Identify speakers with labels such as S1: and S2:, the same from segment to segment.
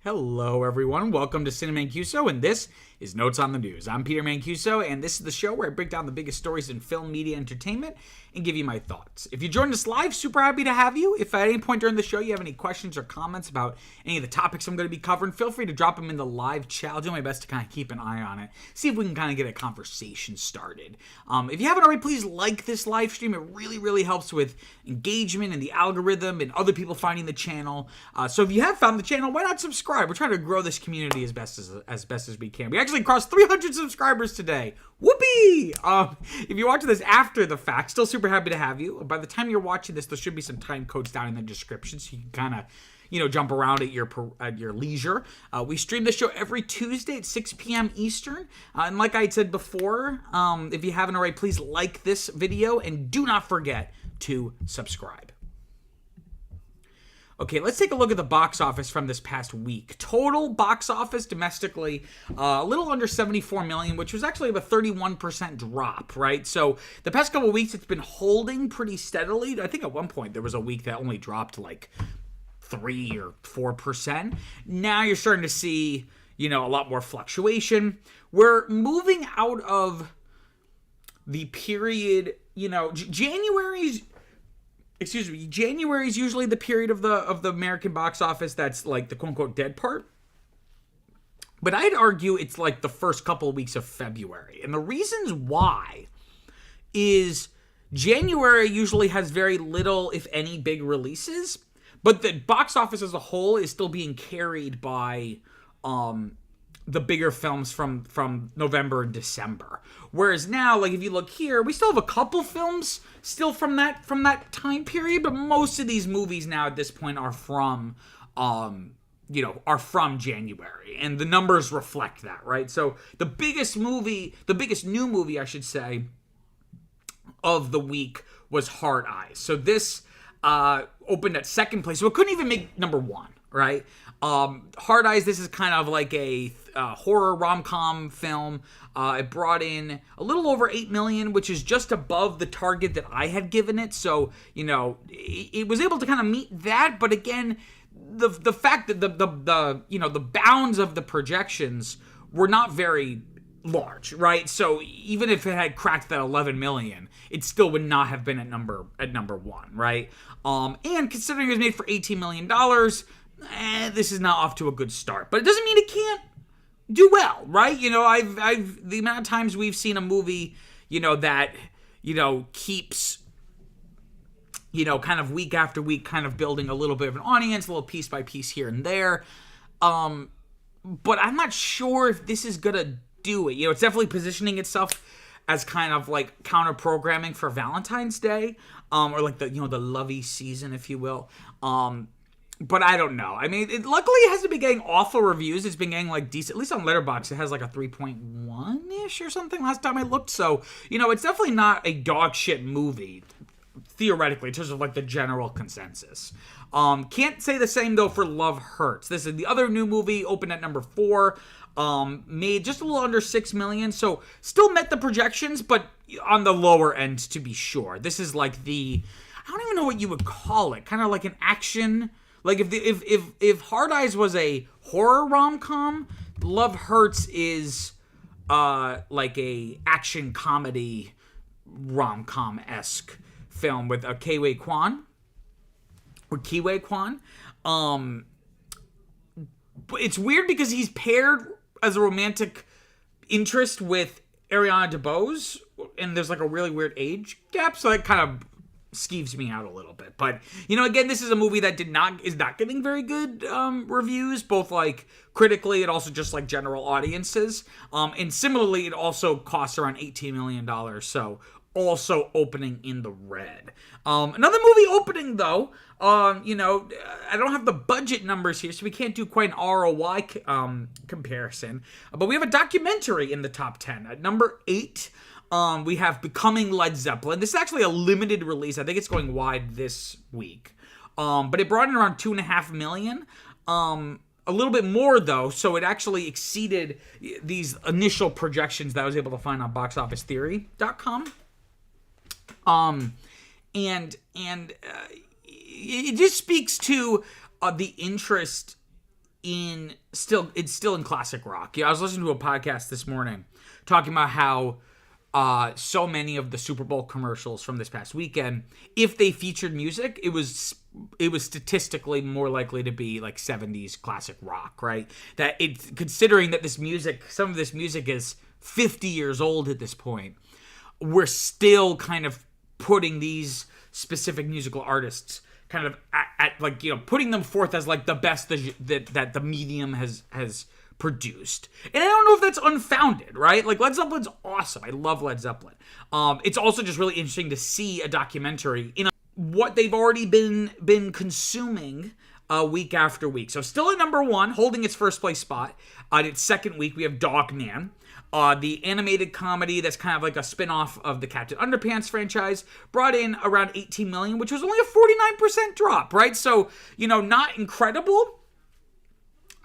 S1: Hello, everyone. Welcome to Cinema Mancuso, and this is Notes on the News. I'm Peter Mancuso, and this is the show where I break down the biggest stories in film, media, entertainment, and give you my thoughts. If you joined us live, super happy to have you. If at any point during the show you have any questions or comments about any of the topics I'm going to be covering, feel free to drop them in the live chat. I'll do my best to kind of keep an eye on it, see if we can kind of get a conversation started. If you haven't already, please like this live stream. It really helps with engagement and the algorithm and other people finding the channel. So if you have found the channel, why not subscribe? We're trying to grow this community as best as we can. We actually crossed 300 subscribers today. Whoopee! If you're watching this after the fact, still super happy to have you. By the time you're watching this, there should be some time codes down in the description, so you can kind of, jump around at your leisure. We stream the show every Tuesday at 6 p.m. Eastern. And like I said before, if you haven't already, please like this video and do not forget to subscribe. Okay, let's take a look at the box office from this past week. Total box office domestically, a little under 74 million, which was actually a 31% drop, right? So the past couple of weeks, it's been holding pretty steadily. I think at one point there was a week that only dropped like 3 or 4%. Now you're starting to see, a lot more fluctuation. We're moving out of the period, January is usually the period of the American box office that's like the quote-unquote dead part. But I'd argue it's like the first couple of weeks of February. And the reasons why is January usually has very little, if any, big releases. But the box office as a whole is still being carried by the bigger films from November and December. Whereas now, like if you look here, we still have a couple films still from that time period, but most of these movies now at this point are from January, and the numbers reflect that, right? So the biggest new movie, I should say, of the week was Hard Eyes. So this opened at second place, so it couldn't even make number one, right? Hard Eyes, this is kind of like a horror rom-com film. It brought in a little over 8 million, which is just above the target that I had given it. So, it was able to kind of meet that. But again, the fact that the bounds of the projections were not very large, right? So even if it had cracked that 11 million, it still would not have been at number one, right? And considering it was made for $18 million, this is not off to a good start. But it doesn't mean it can't do well, right? I've the amount of times we've seen a movie, that, keeps, kind of week after week, kind of building a little bit of an audience, a little piece by piece here and there. But I'm not sure if this is gonna do it. It's definitely positioning itself as kind of like counter programming for Valentine's Day, or like the lovey season, if you will. But I don't know. I mean, luckily it hasn't been getting awful reviews. It's been getting like decent, at least on Letterboxd, it has like a 3.1-ish or something last time I looked. So, it's definitely not a dog shit movie, theoretically, in terms of like the general consensus. Can't say the same though for Love Hurts. This is the other new movie, opened at number 4. Made just a little under 6 million, so still met the projections, but on the lower end, to be sure. This is like I don't even know what you would call it, kind of like an action. Like if Hard Eyes was a horror rom-com, Love Hurts is like a action comedy rom-com-esque film with Kiwi Kwan. But it's weird because he's paired as a romantic interest with Ariana DeBose, and there's like a really weird age gap, so that kind of skeeves me out a little bit. But again, this is a movie that is not getting very good reviews, both like critically and also just like general audiences. And similarly, it also costs around $18 million, so also opening in the red. Another movie opening though, I don't have the budget numbers here, so we can't do quite an ROI comparison. But we have a documentary in the top 10 at number 8. We have Becoming Led Zeppelin. This is actually a limited release. I think it's going wide this week. But it brought in around 2.5 million. A little bit more, though, so it actually exceeded these initial projections that I was able to find on boxofficetheory.com. It just speaks to the interest it's still in classic rock. Yeah, I was listening to a podcast this morning talking about how so many of the Super Bowl commercials from this past weekend, if they featured music, it was statistically more likely to be like 70s classic rock, right? That it's considering that some of this music is 50 years old at this point, we're still kind of putting these specific musical artists kind of at like, you know, putting them forth as like the best that the medium has produced. And I don't know if that's unfounded, right? Like, Led Zeppelin's awesome. I love Led Zeppelin. It's also just really interesting to see a documentary in what they've already been consuming week after week. So still at number one, holding its first place spot. On its second week, we have Dogman, the animated comedy that's kind of like a spin-off of the Captain Underpants franchise, brought in around 18 million, which was only a 49% drop, right? So, you know, not incredible,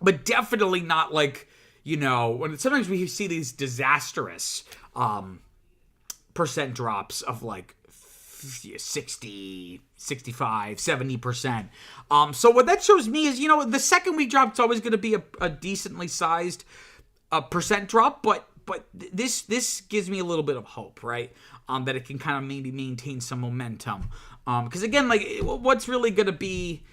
S1: but definitely not like, you know, when sometimes we see these disastrous percent drops of like 60, 65, 70%. So what that shows me is, you know, the second week drop is always going to be a decently sized percent drop, but this gives me a little bit of hope, right? That it can kind of maybe maintain some momentum. Because again, like, what's really going to be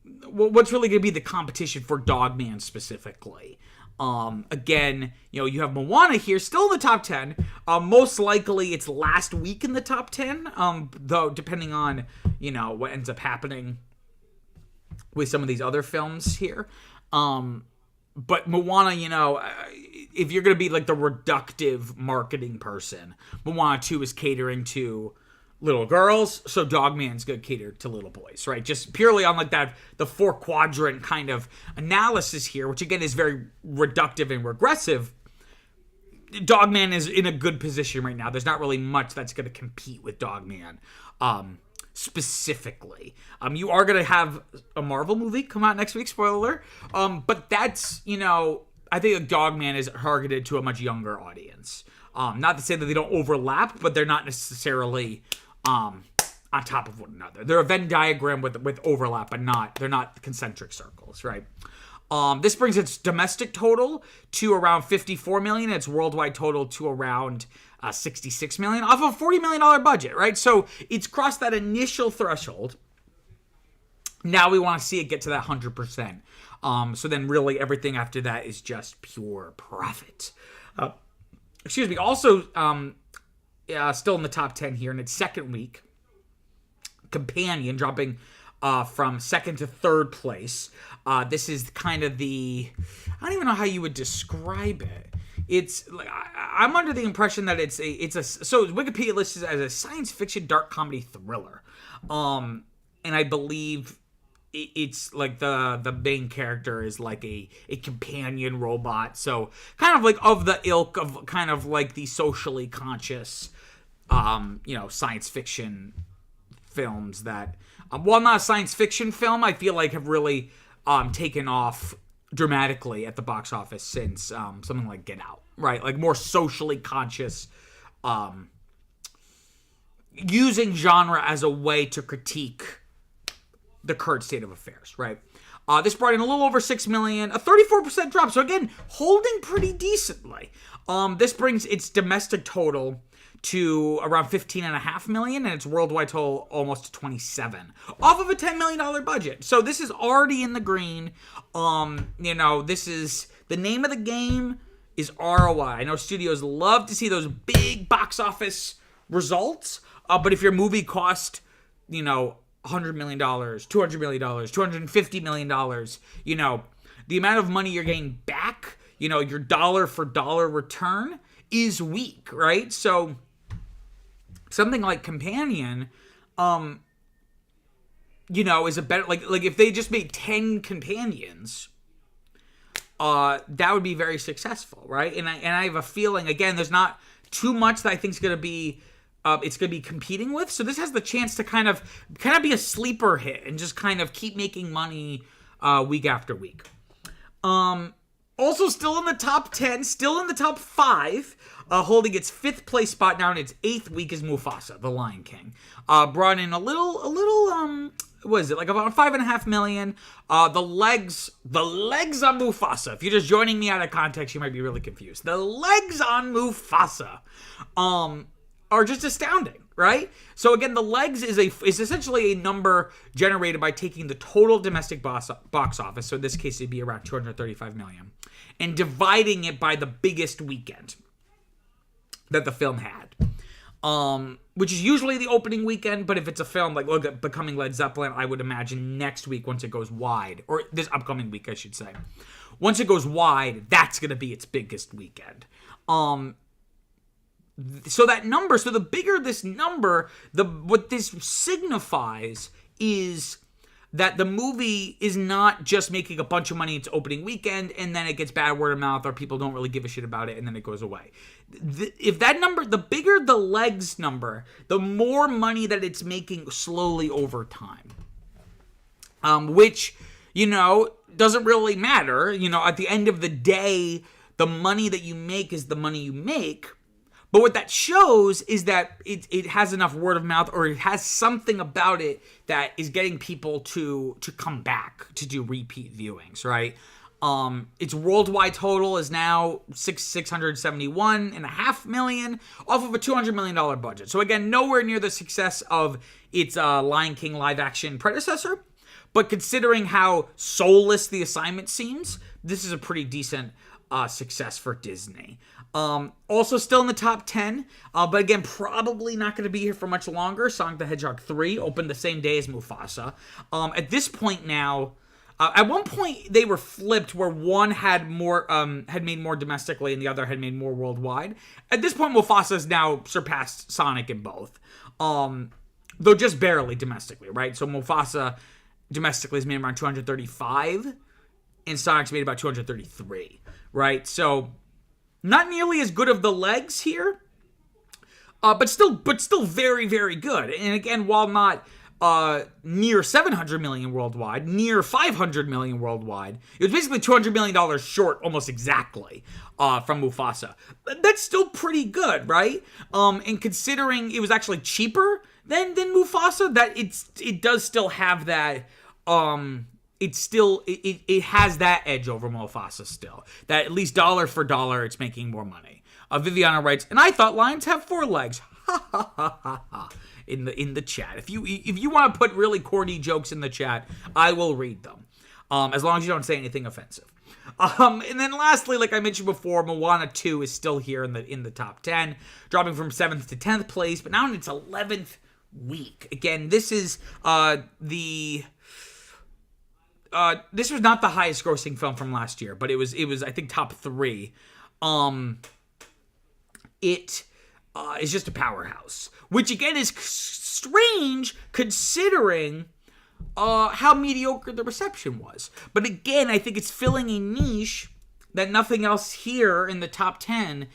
S1: the competition for Dogman specifically? Again, you know, you have Moana here, still in the top 10. Most likely it's last week in the top 10, though depending on, you know, what ends up happening with some of these other films here. But Moana, you know, if you're going to be like the reductive marketing person, Moana 2 is catering to little girls, so Dogman's going to cater to little boys, right? Just purely on like that, the 4-quadrant kind of analysis here, which again is very reductive and regressive. Dogman is in a good position right now. There's not really much that's going to compete with Dogman specifically. You are going to have a Marvel movie come out next week, spoiler alert. But that's, you know, I think Dogman is targeted to a much younger audience. Not to say that they don't overlap, but they're not necessarily on top of one another. They're a Venn diagram with overlap, but they're not concentric circles, right? This brings its domestic total to around 54 million. Its worldwide total to around 66 million off a $40 million budget, right? So it's crossed that initial threshold. Now we want to see it get to that 100%. So then really everything after that is just pure profit. Excuse me. Also, still in the top 10 here in its second week, Companion dropping from second to third place. This is kind of I don't even know how you would describe it. It's like I'm under the impression that so Wikipedia lists it as a science fiction dark comedy thriller, and I believe it's like the main character is like a companion robot, so kind of like of the ilk of kind of like the socially conscious, you know, science fiction films that, while not a science fiction film, I feel like have really taken off dramatically at the box office since something like Get Out, right? Like more socially conscious, using genre as a way to critique the current state of affairs, right? This brought in a little over 6 million, a 34% drop. So again, holding pretty decently. This brings its domestic total to around 15.5 million, and its worldwide total almost to 27, off of a $10 million budget. So this is already in the green. You know, this is the name of the game is ROI. I know studios love to see those big box office results, but if your movie cost, you know, $100 million, $200 million, $250 million, you know, the amount of money you're getting back, you know, your dollar for dollar return is weak, right? So something like Companion, you know, is a better, like if they just made 10 Companions, that would be very successful, right? And I have a feeling, again, there's not too much that I think is going to be, it's going to be competing with. So this has the chance to kind of be a sleeper hit and just kind of keep making money week after week. Also still in the top 10, still in the top 5, holding its 5th place spot now in its 8th week is Mufasa, the Lion King. Brought in a little what is it, like about 5.5 million. The legs on Mufasa. If you're just joining me out of context, you might be really confused. The legs on Mufasa, are just astounding, right? So again, the legs is essentially a number generated by taking the total domestic box office. So in this case, it'd be around 235 million, and dividing it by the biggest weekend that the film had. Which is usually the opening weekend, but if it's a film like look at Becoming Led Zeppelin, I would imagine next week once it goes wide, or this upcoming week I should say, once it goes wide, that's going to be its biggest weekend. So that number, so the bigger this number, what this signifies is that the movie is not just making a bunch of money its opening weekend and then it gets bad word of mouth or people don't really give a shit about it and then it goes away. If that number, the bigger the legs number, the more money that it's making slowly over time. Which, doesn't really matter. At the end of the day, the money that you make is the money you make. But what that shows is that it has enough word of mouth, or it has something about it that is getting people to come back to do repeat viewings, right? Its worldwide total is now $671.5 million off of a $200 million budget. So again, nowhere near the success of its Lion King live action predecessor. But considering how soulless the assignment seems, this is a pretty decent success for Disney. Also still in the top 10, but again, probably not going to be here for much longer. Sonic the Hedgehog 3 opened the same day as Mufasa. At this point now, at one point they were flipped where one had made more domestically and the other had made more worldwide. At this point, Mufasa has now surpassed Sonic in both, though just barely domestically, right? So Mufasa domestically has made around 235, and Sonic's made about 233, right? So not nearly as good of the legs here, but still very, very good. And again, while not near 700 million worldwide, near 500 million worldwide, it was basically $200 million short, almost exactly, from Mufasa. That's still pretty good, right? And considering it was actually cheaper than Mufasa, that it does still have that. It has that edge over Mufasa still. That at least dollar for dollar, it's making more money. Viviana writes, and I thought lions have 4 legs. Ha ha ha ha ha. In the chat. If you want to put really corny jokes in the chat, I will read them. As long as you don't say anything offensive. And then lastly, like I mentioned before, Moana 2 is still here in the top 10, dropping from 7th to 10th place, but now in its 11th week. Again, this is this was not the highest grossing film from last year, but it was I think top 3. It is just a powerhouse, which again is strange considering how mediocre the reception was. But again, I think it's filling a niche that nothing else here in the top 10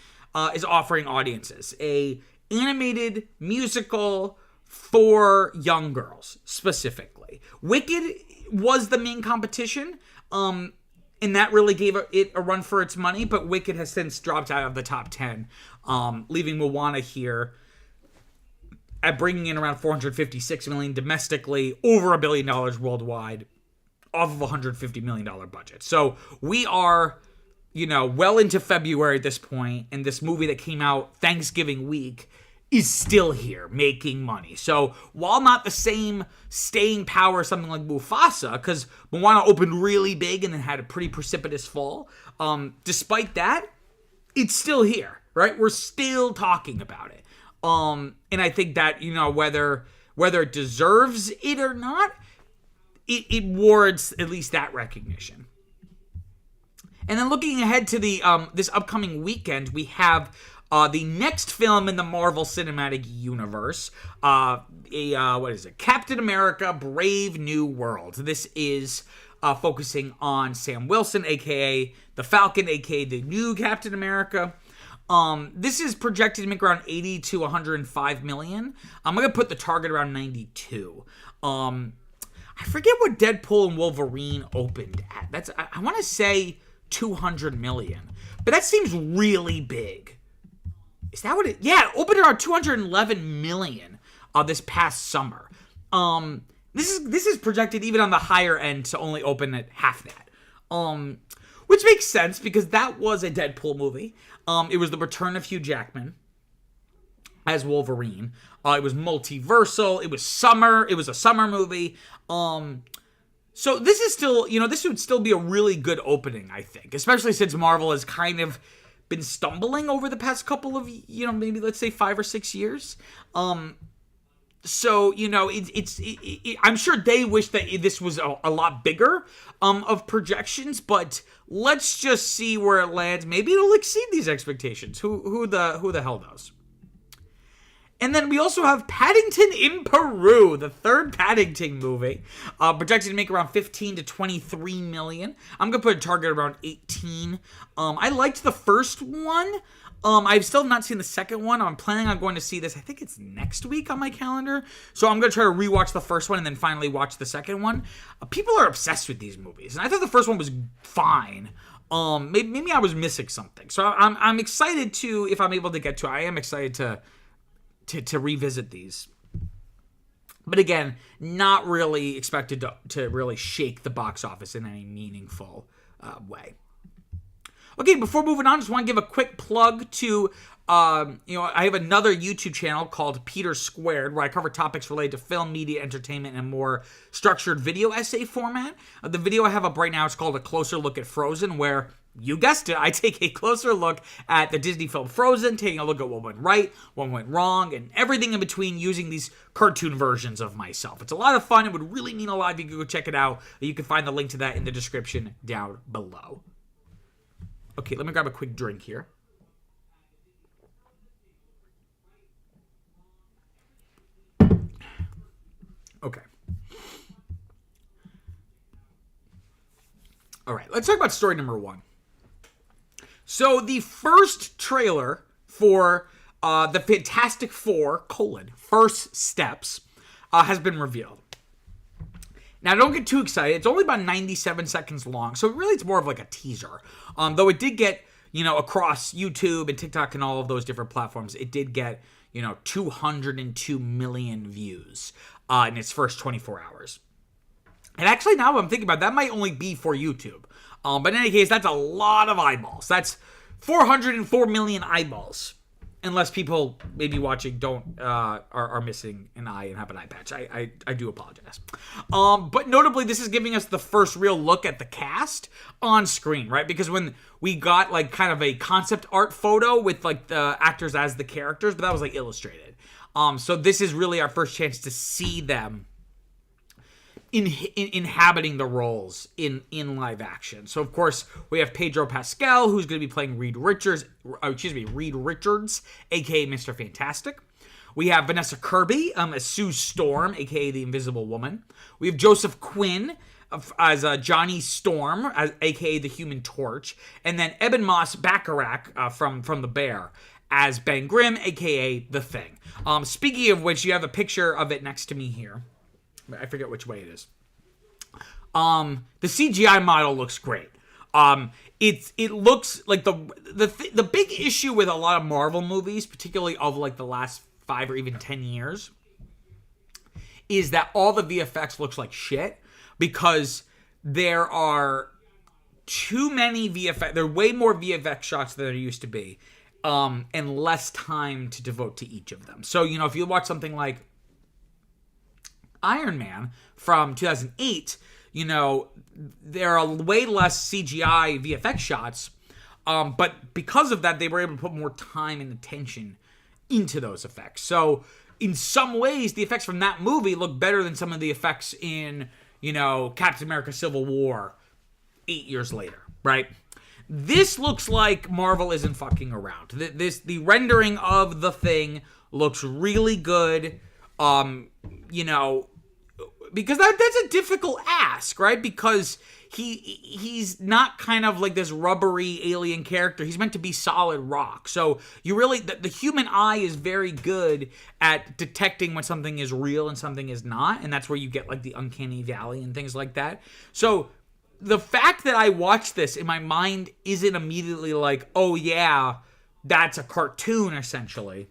S1: is offering audiences. A animated musical for young girls, specifically. Wicked was the main competition, and that really gave it a run for its money, but Wicked has since dropped out of the top 10, leaving Moana here at bringing in around $456 million domestically, over $1 billion worldwide, off of a $150 million budget. So we are, well into February at this point, and this movie that came out Thanksgiving week is still here making money. So while not the same staying power as something like Mufasa, because Moana opened really big and then had a pretty precipitous fall, despite that, it's still here, right? We're still talking about it. And I think that, whether it deserves it or not, it warrants at least that recognition. And then looking ahead to the this upcoming weekend, we have the next film in the Marvel Cinematic Universe, Captain America: Brave New World. This is focusing on Sam Wilson, a.k.a. the Falcon, a.k.a. the new Captain America. This is projected to make around 80 to 105 million. I'm going to put the target around 92. I forget what Deadpool and Wolverine opened at. I want to say 200 million. But that seems really big. Is that what it... Yeah, it opened around 211 million this past summer. This is projected even on the higher end to only open at half that. Which makes sense because that was a Deadpool movie. It was the return of Hugh Jackman as Wolverine. It was multiversal. It was summer. It was a summer movie. So this is still, this would still be a really good opening, I think, especially since Marvel has kind of been stumbling over the past couple of, maybe let's say 5 or 6 years. So, I'm sure they wish that this was a lot bigger of projections, but let's just see where it lands. Maybe it'll exceed these expectations. Who the hell knows? And then we also have Paddington in Peru, the third Paddington movie, projected to make around 15 to 23 million. I'm going to put a target around 18. I liked the first one. I still have not seen the second one. I'm planning on going to see this. I think it's next week on my calendar. So I'm going to try to rewatch the first one and then finally watch the second one. People are obsessed with these movies. And I thought the first one was fine. Maybe I was missing something. So I'm excited to, if I'm able to get to it, I am excited to revisit these. But again, not really expected to really shake the box office in any meaningful way. Okay, before moving on, just want to give a quick plug to, I have another YouTube channel called Peter Squared, where I cover topics related to film, media, entertainment, and more structured video essay format. The video I have up right now is called A Closer Look at Frozen, where, you guessed it, I take a closer look at the Disney film Frozen, taking a look at what went right, what went wrong, and everything in between using these cartoon versions of myself. It's a lot of fun. It would really mean a lot if you could go check it out. You can find the link to that in the description down below. Okay, let me grab a quick drink here. Okay. All right, let's talk about story number 1. So the first trailer for the Fantastic Four, First Steps, has been revealed. Now, don't get too excited. It's only about 97 seconds long, so really it's more of like a teaser. Though it did get, across YouTube and TikTok and all of those different platforms, it did get, 202 million views in its first 24 hours. And actually, now I'm thinking about it, that might only be for YouTube. But in any case, that's a lot of eyeballs. That's 404 million eyeballs. Unless people maybe watching are missing an eye and have an eye patch. I do apologize. But notably, this is giving us the first real look at the cast on screen, right? Because when we got like kind of a concept art photo with like the actors as the characters, but that was like illustrated. So this is really our first chance to see them inhabiting the roles in live action. So of course we have Pedro Pascal, who's going to be playing Reed Richards, aka Mr. Fantastic. We have Vanessa Kirby as Sue Storm, aka the Invisible Woman. We have Joseph Quinn as Johnny Storm, aka the Human Torch, and then Eben Moss Bacharach from The Bear as Ben Grimm, aka the Thing. Speaking of which, you have a picture of it next to me here. I forget which way it is. The CGI model looks great. It looks like the big issue with a lot of Marvel movies, particularly of like the last 5 or even 10 years, is that all the VFX looks like shit because there are too many VFX. There are way more VFX shots than there used to be, and less time to devote to each of them. So if you watch something like Iron Man from 2008, there are way less CGI VFX shots, but because of that, they were able to put more time and attention into those effects. So in some ways, the effects from that movie look better than some of the effects in, Captain America Civil War 8 years later, right? This looks like Marvel isn't fucking around. The rendering of the Thing looks really good, because that's a difficult ask, right? Because he's not kind of like this rubbery alien character. He's meant to be solid rock. So you really, the human eye is very good at detecting when something is real and something is not. And that's where you get like the uncanny valley and things like that. So the fact that I watched this in my mind isn't immediately like, oh yeah, that's a cartoon essentially.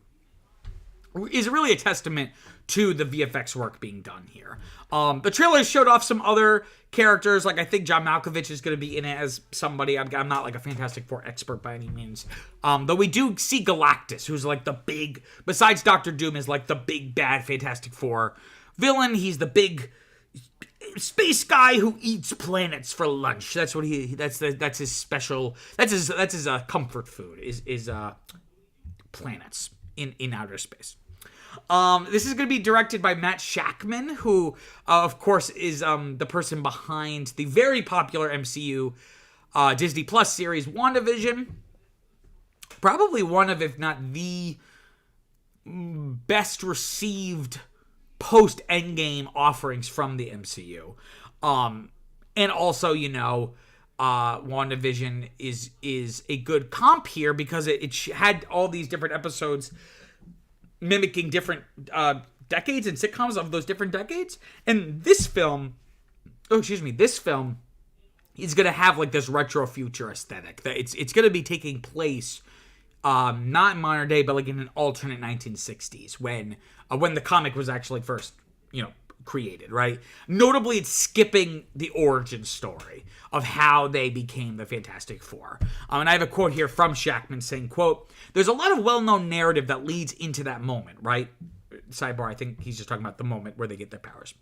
S1: is really a testament to the VFX work being done here. The trailers showed off some other characters, like I think John Malkovich is going to be in it as somebody. I'm not like a Fantastic Four expert by any means. Though we do see Galactus, who's like the big, besides Doctor Doom, is like the big bad Fantastic Four villain. He's the big space guy who eats planets for lunch. That's what that's his special, that's his comfort food is planets in outer space. This is going to be directed by Matt Shakman, who, of course, is the person behind the very popular MCU Disney Plus series WandaVision. Probably one of, if not the best received post-Endgame offerings from the MCU. And also, WandaVision is a good comp here because it had all these different episodes mimicking different decades and sitcoms of those different decades. And this film is going to have like this retro future aesthetic. That it's going to be taking place not in modern day, but like in an alternate 1960s when the comic was actually first, created, right? Notably, it's skipping the origin story of how they became the Fantastic Four. And I have a quote here from Shakman saying, quote, "There's a lot of well-known narrative that leads into that moment," right? Sidebar, I think he's just talking about the moment where they get their powers.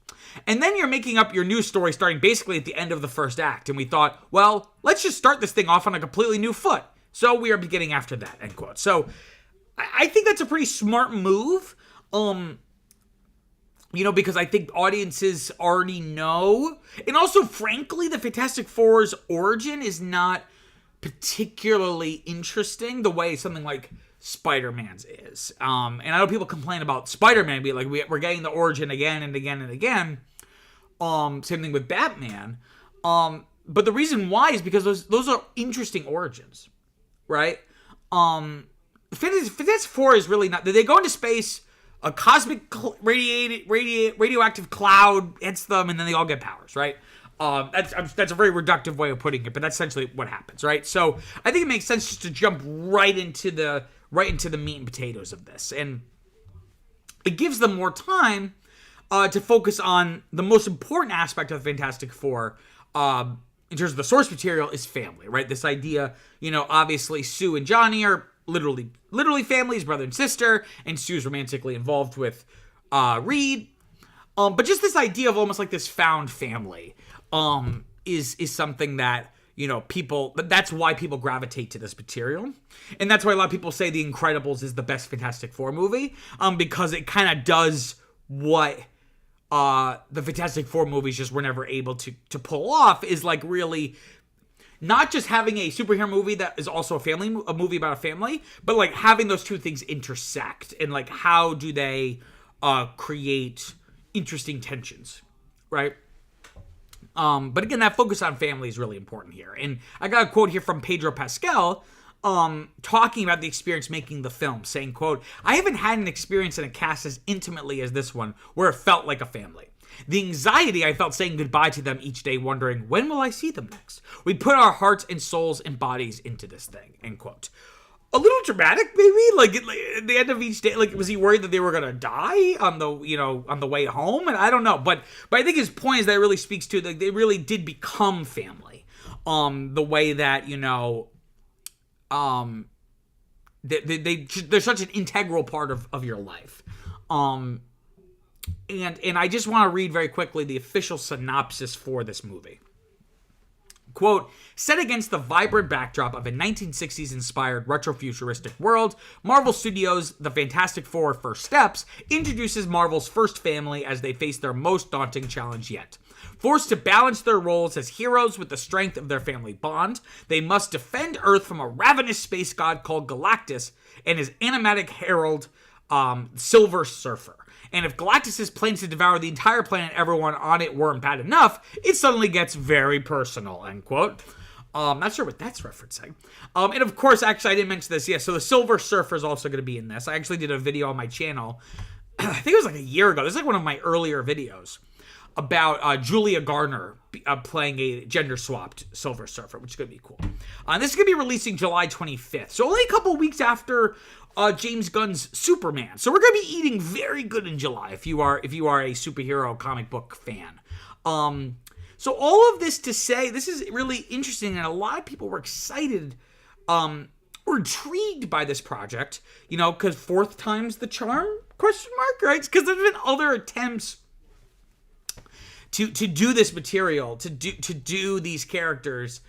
S1: "And then you're making up your new story starting basically at the end of the first act. And we thought, well, let's just start this thing off on a completely new foot. So we are beginning after that," end quote. So I think that's a pretty smart move. Because I think audiences already know. And also, frankly, the Fantastic Four's origin is not particularly interesting the way something like Spider-Man's is. And I know people complain about Spider-Man being like, we're getting the origin again and again and again. Same thing with Batman. But the reason why is because those are interesting origins, right? Fantastic Four is really not... They go into space... A cosmic radioactive cloud hits them, and then they all get powers, right? That's a very reductive way of putting it, but that's essentially what happens, right? So I think it makes sense just to jump right into the meat and potatoes of this, and it gives them more time to focus on the most important aspect of the Fantastic Four. In terms of the source material, is family, right? This idea, obviously Sue and Johnny are literally families, brother and sister, and Sue's romantically involved with Reed. But just this idea of almost like this found family is something that, that's why people gravitate to this material. And that's why a lot of people say The Incredibles is the best Fantastic Four movie, because it kind of does what the Fantastic Four movies just were never able to pull off, is like really... Not just having a superhero movie that is also a movie about a family, but like having those two things intersect and like how do they create interesting tensions, right? But again, that focus on family is really important here. And I got a quote here from Pedro Pascal talking about the experience making the film, saying, quote, "I haven't had an experience in a cast as intimately as this one where it felt like a family. The anxiety I felt saying goodbye to them each day, wondering, when will I see them next? We put our hearts and souls and bodies into this thing," end quote. A little dramatic, maybe? Like at the end of each day, like, was he worried that they were gonna die on the way home? And I don't know, but I think his point is that it really speaks to, like, they really did become family. The way that, they're such an integral part of your life. And I just want to read very quickly the official synopsis for this movie. Quote, "Set against the vibrant backdrop of a 1960s-inspired retrofuturistic world, Marvel Studios' The Fantastic Four First Steps introduces Marvel's first family as they face their most daunting challenge yet. Forced to balance their roles as heroes with the strength of their family bond, they must defend Earth from a ravenous space god called Galactus and his animatic herald, Silver Surfer. And if Galactus' plans to devour the entire planet and everyone on it weren't bad enough, it suddenly gets very personal," end quote. Not sure what that's referencing. And of course, actually, I didn't mention this. Yeah, so the Silver Surfer is also going to be in this. I actually did a video on my channel. I think it was like a year ago. This is like one of my earlier videos. about Julia Garner playing a gender-swapped Silver Surfer, which is going to be cool. This is going to be releasing July 25th, so only a couple weeks after James Gunn's Superman. So we're going to be eating very good in July if you are a superhero comic book fan. So all of this to say, this is really interesting, and a lot of people were excited, or intrigued by this project, because fourth time's the charm, question mark, right? Because there's been other attempts to do this material, to do these characters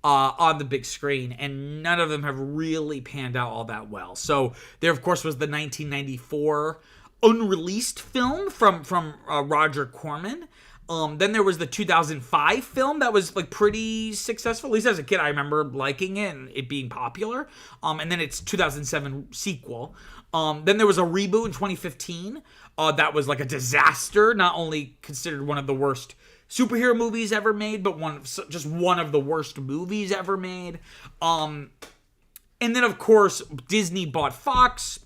S1: on the big screen, and none of them have really panned out all that well. So there, of course, was the 1994 unreleased film from Roger Corman. Then there was the 2005 film that was like pretty successful. At least as a kid, I remember liking it and it being popular. And then its 2007 sequel. Then there was a reboot in 2015 that was like a disaster. Not only considered one of the worst superhero movies ever made, but just one of the worst movies ever made. And then, of course, Disney bought Fox,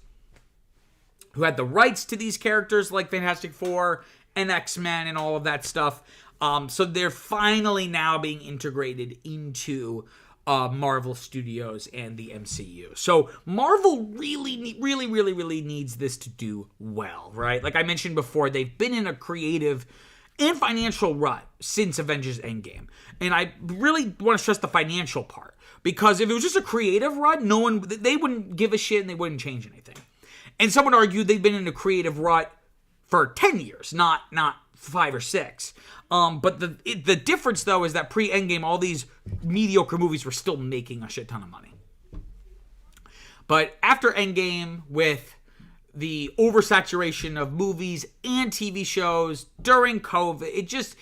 S1: who had the rights to these characters like Fantastic Four and X-Men and all of that stuff. So they're finally now being integrated into Marvel Studios and the MCU. So Marvel really needs this to do well, right? Like I mentioned before, they've been in a creative and financial rut since Avengers Endgame. And I really want to stress the financial part, because if it was just a creative rut, they wouldn't give a shit and they wouldn't change anything. And some would argue they've been in a creative rut for 10 years, not 5 or 6. But the difference, though, is that pre-Endgame, all these mediocre movies were still making a shit ton of money. But after Endgame, with the oversaturation of movies and TV shows during COVID, it just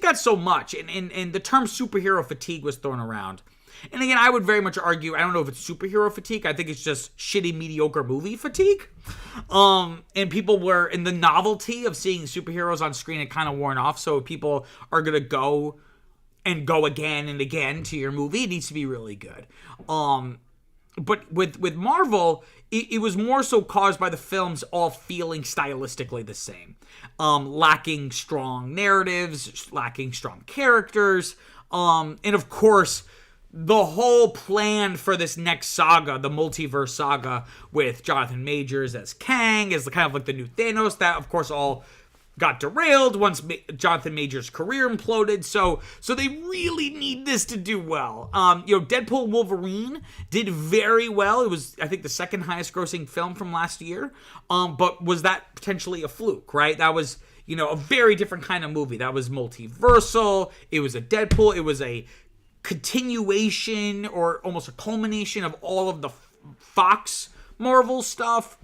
S1: got so much. And the term superhero fatigue was thrown around. And again, I would very much argue, I don't know if it's superhero fatigue. I think it's just shitty, mediocre movie fatigue. And people were in the novelty of seeing superheroes on screen. It kind of worn off. So if people are going to go again and again to your movie, it needs to be really good. But with Marvel, it was more so caused by the films all feeling stylistically the same. Lacking strong narratives, lacking strong characters. And of course, the whole plan for this next saga, the multiverse saga, with Jonathan Majors as Kang, as kind of like the new Thanos, that of course all got derailed once Jonathan Majors' career imploded. So they really need this to do well. Deadpool Wolverine did very well. It was, I think, the second highest grossing film from last year. But was that potentially a fluke, right? That was, a very different kind of movie. That was multiversal. It was a Deadpool. It was a continuation or almost a culmination of all of the Fox Marvel stuff.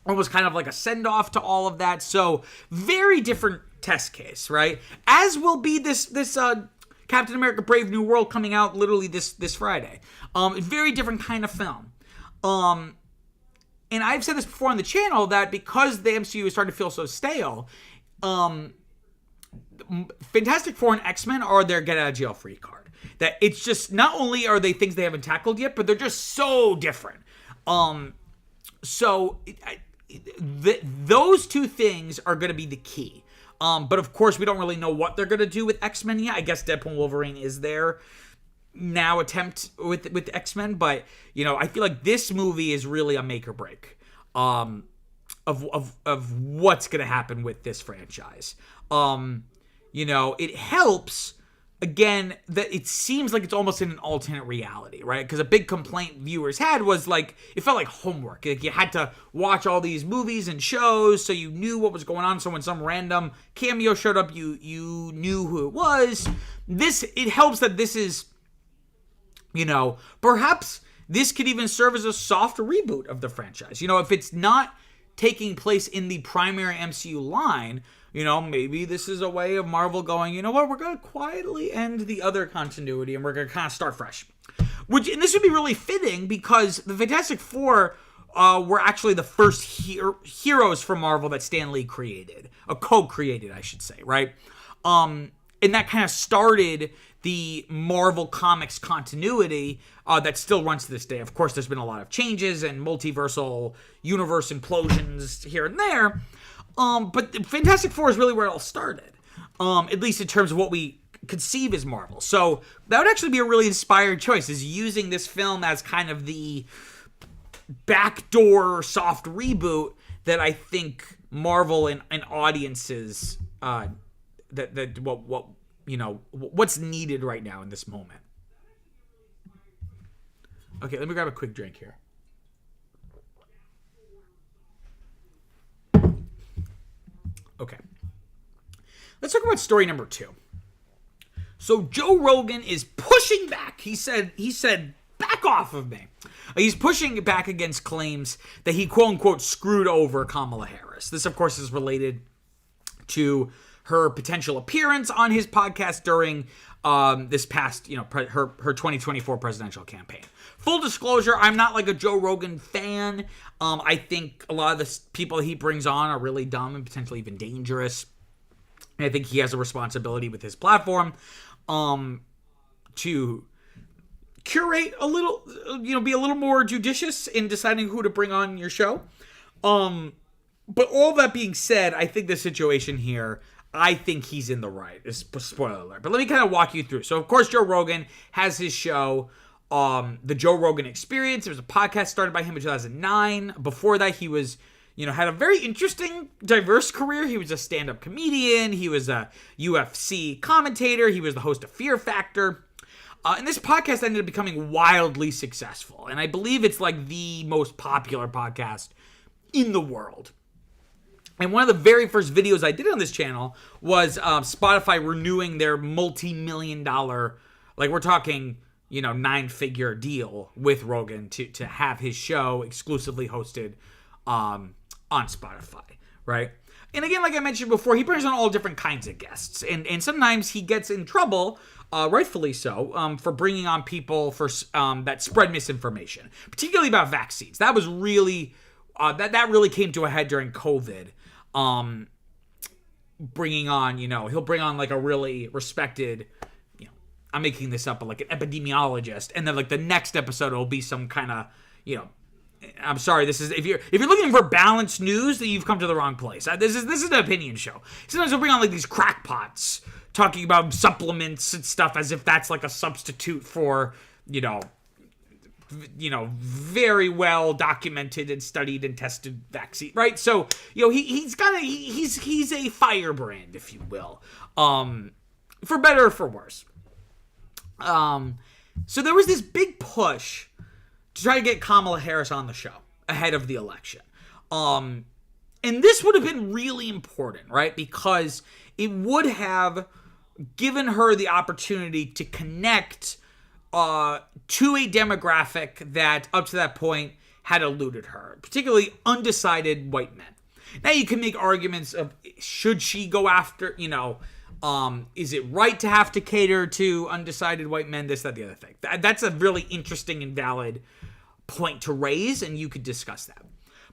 S1: Almost kind of like a send-off to all of that. So very different test case, right? As will be this Captain America Brave New World coming out literally this Friday. Very different kind of film. And I've said this before on the channel that because the MCU is starting to feel so stale, Fantastic Four and X-Men are their get-out-of-jail-free card. That it's just, not only are they things they haven't tackled yet, but they're just so different. Those two things are going to be the key. But of course, we don't really know what they're going to do with X-Men yet. I guess Deadpool and Wolverine is their now attempt with X-Men. But, I feel like this movie is really a make or break of what's going to happen with this franchise. It helps, again, that it seems like it's almost in an alternate reality, right? Because a big complaint viewers had was like, it felt like homework. Like you had to watch all these movies and shows so you knew what was going on. So when some random cameo showed up, you knew who it was. It helps that this is, perhaps this could even serve as a soft reboot of the franchise. If it's not taking place in the primary MCU line, maybe this is a way of Marvel going, you know what, we're going to quietly end the other continuity and we're going to kind of start fresh. And this would be really fitting because the Fantastic Four were actually the first heroes from Marvel that Stan Lee created. Co-created, I should say, right? And that kind of started the Marvel Comics continuity that still runs to this day. Of course, there's been a lot of changes and multiversal universe implosions here and there. But Fantastic Four is really where it all started. at least in terms of what we conceive as Marvel. So that would actually be a really inspired choice, is using this film as kind of the backdoor soft reboot that I think Marvel and audiences what's needed right now in this moment. Okay, let me grab a quick drink here. Okay. Let's talk about story number 2. So Joe Rogan is pushing back. He said, back off of me. He's pushing back against claims that he, quote unquote, screwed over Kamala Harris. This, of course, is related to her potential appearance on his podcast during this past, her 2024 presidential campaign. Full disclosure, I'm not like a Joe Rogan fan. I think a lot of the people he brings on are really dumb and potentially even dangerous. And I think he has a responsibility with his platform to curate a little, be a little more judicious in deciding who to bring on your show. But all that being said, I think the situation here, I think he's in the right. Spoiler alert. But let me kind of walk you through. So, of course, Joe Rogan has his show, The Joe Rogan Experience. It was a podcast started by him in 2009. Before that, he was, had a very interesting, diverse career. He was a stand-up comedian. He was a UFC commentator. He was the host of Fear Factor. And this podcast ended up becoming wildly successful. And I believe it's like the most popular podcast in the world. And one of the very first videos I did on this channel was Spotify renewing their multi-million-dollar, like we're talking, 9-figure deal with Rogan to have his show exclusively hosted on Spotify, right? And again, like I mentioned before, he brings on all different kinds of guests. And sometimes he gets in trouble, rightfully so, for bringing on people that spread misinformation, particularly about vaccines. That was really, that really came to a head during COVID. Bringing on, he'll bring on like a really respected, I'm making this up, but like an epidemiologist, and then like the next episode will be some kind of, I'm sorry, this is, if you're looking for balanced news, then you've come to the wrong place. This is an opinion show. Sometimes we'll bring on like these crackpots talking about supplements and stuff as if that's like a substitute for, very well documented and studied and tested vaccine, right? So, he's a firebrand, if you will, for better or for worse. So there was this big push to try to get Kamala Harris on the show ahead of the election. And this would have been really important, right? Because it would have given her the opportunity to connect to a demographic that up to that point had eluded her, particularly undecided white men. Now you can make arguments of, should she go after, is it right to have to cater to undecided white men, this, that, the other thing. That's a really interesting and valid point to raise, and you could discuss that.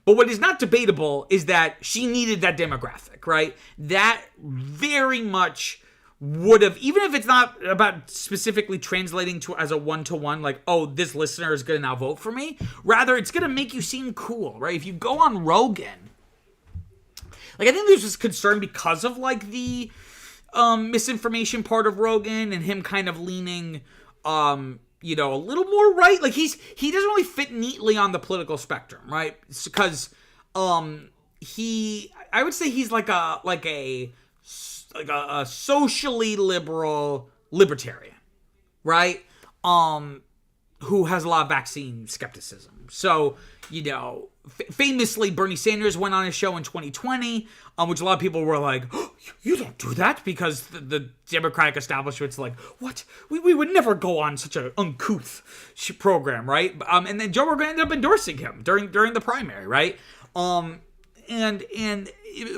S1: But what is not debatable is that she needed that demographic, right? That very much would have, even if it's not about specifically translating to as a one-to-one, like, oh, this listener is going to now vote for me. Rather, it's going to make you seem cool, right? If you go on Rogan, like, I think there's this concern because of, like, the misinformation part of Rogan and him kind of leaning, a little more right. Like, he doesn't really fit neatly on the political spectrum, right? Because, I would say he's like a socially liberal libertarian, right? Who has a lot of vaccine skepticism. So, famously, Bernie Sanders went on his show in 2020, which a lot of people were like, oh, you don't do that, because the Democratic establishment's like, what? We would never go on such an uncouth program, right? And then Joe Rogan ended up endorsing him during the primary, right? And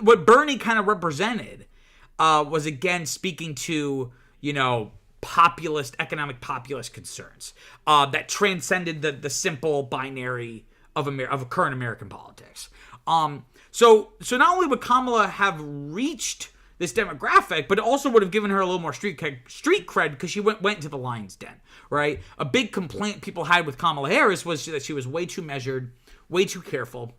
S1: what Bernie kind of represented was, again, speaking to, economic populist concerns that transcended the simple binary of current American politics. So not only would Kamala have reached this demographic, but it also would have given her a little more street cred because she went to the lion's den, right? A big complaint people had with Kamala Harris was that she was way too measured, way too careful.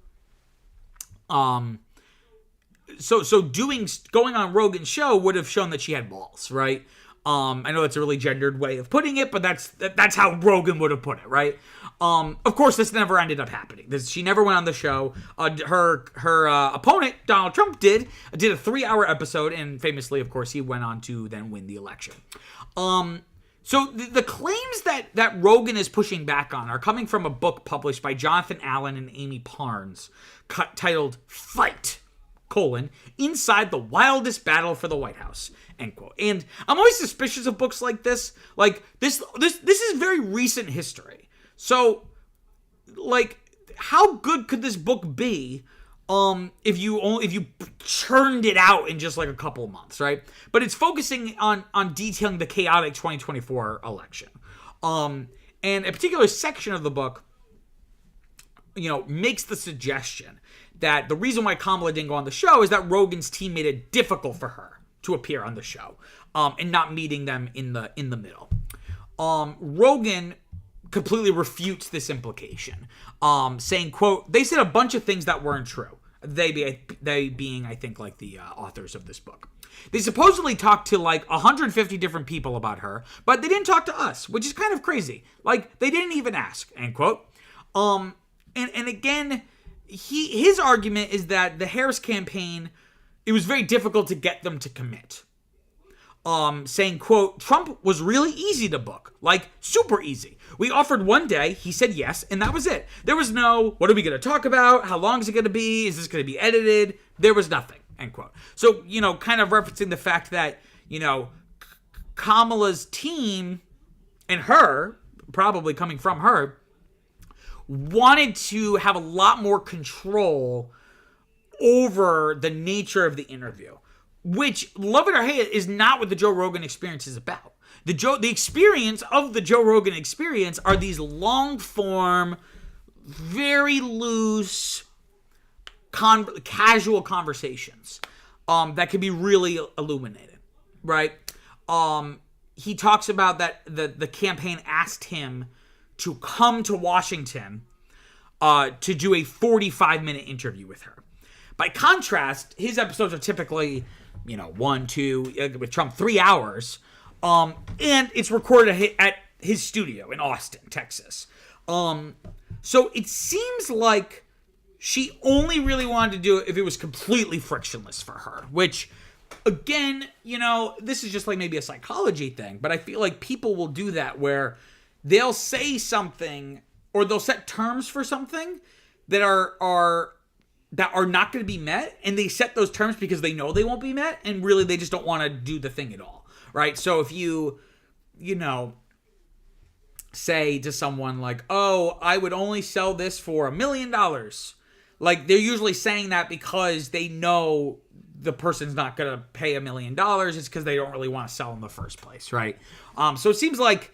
S1: going on Rogan's show would have shown that she had balls, right? I know that's a really gendered way of putting it, but that's how Rogan would have put it, right? Of course, this never ended up happening. She never went on the show. Her opponent, Donald Trump, did a 3-hour episode, and famously, of course, he went on to then win the election. So the claims that Rogan is pushing back on are coming from a book published by Jonathan Allen and Amy Parnes, titled "Fight: Inside the Wildest Battle for the White House." End quote. And I'm always suspicious of books like this. Like this is very recent history. So, like, how good could this book be if you churned it out in just like a couple of months, right? But it's focusing on detailing the chaotic 2024 election. And a particular section of the book, makes the suggestion that the reason why Kamala didn't go on the show is that Rogan's team made it difficult for her to appear on the show, and not meeting them in the middle. Rogan completely refutes this implication, saying, quote, "They said a bunch of things that weren't true." They being, I think, like the authors of this book. "They supposedly talked to like 150 different people about her, but they didn't talk to us, which is kind of crazy. Like, they didn't even ask," end quote. And again, his argument is that the Harris campaign, it was very difficult to get them to commit. Saying, quote, "Trump was really easy to book, like super easy. We offered one day, he said yes, and that was it. There was no, what are we going to talk about? How long is it going to be? Is this going to be edited?" There was nothing, end quote. So, kind of referencing the fact that, Kamala's team and her, probably coming from her, wanted to have a lot more control over the nature of the interview, which, love it or hate it, is not what the Joe Rogan experience is about. The experience of the Joe Rogan experience are these long-form, very loose, casual conversations that can be really illuminating, right? He talks about that the campaign asked him to come to Washington to do a 45-minute interview with her. By contrast, his episodes are typically, 1, 2, with Trump, 3 hours. And it's recorded at his studio in Austin, Texas. So it seems like she only really wanted to do it if it was completely frictionless for her, which, again, this is just like maybe a psychology thing, but I feel like people will do that where they'll say something or they'll set terms for something that are not going to be met, and they set those terms because they know they won't be met, and really they just don't want to do the thing at all, right? So if you say to someone like, "Oh, I would only sell this for $1 million," like, they're usually saying that because they know the person's not going to pay $1 million. It's because they don't really want to sell in the first place, right? So it seems like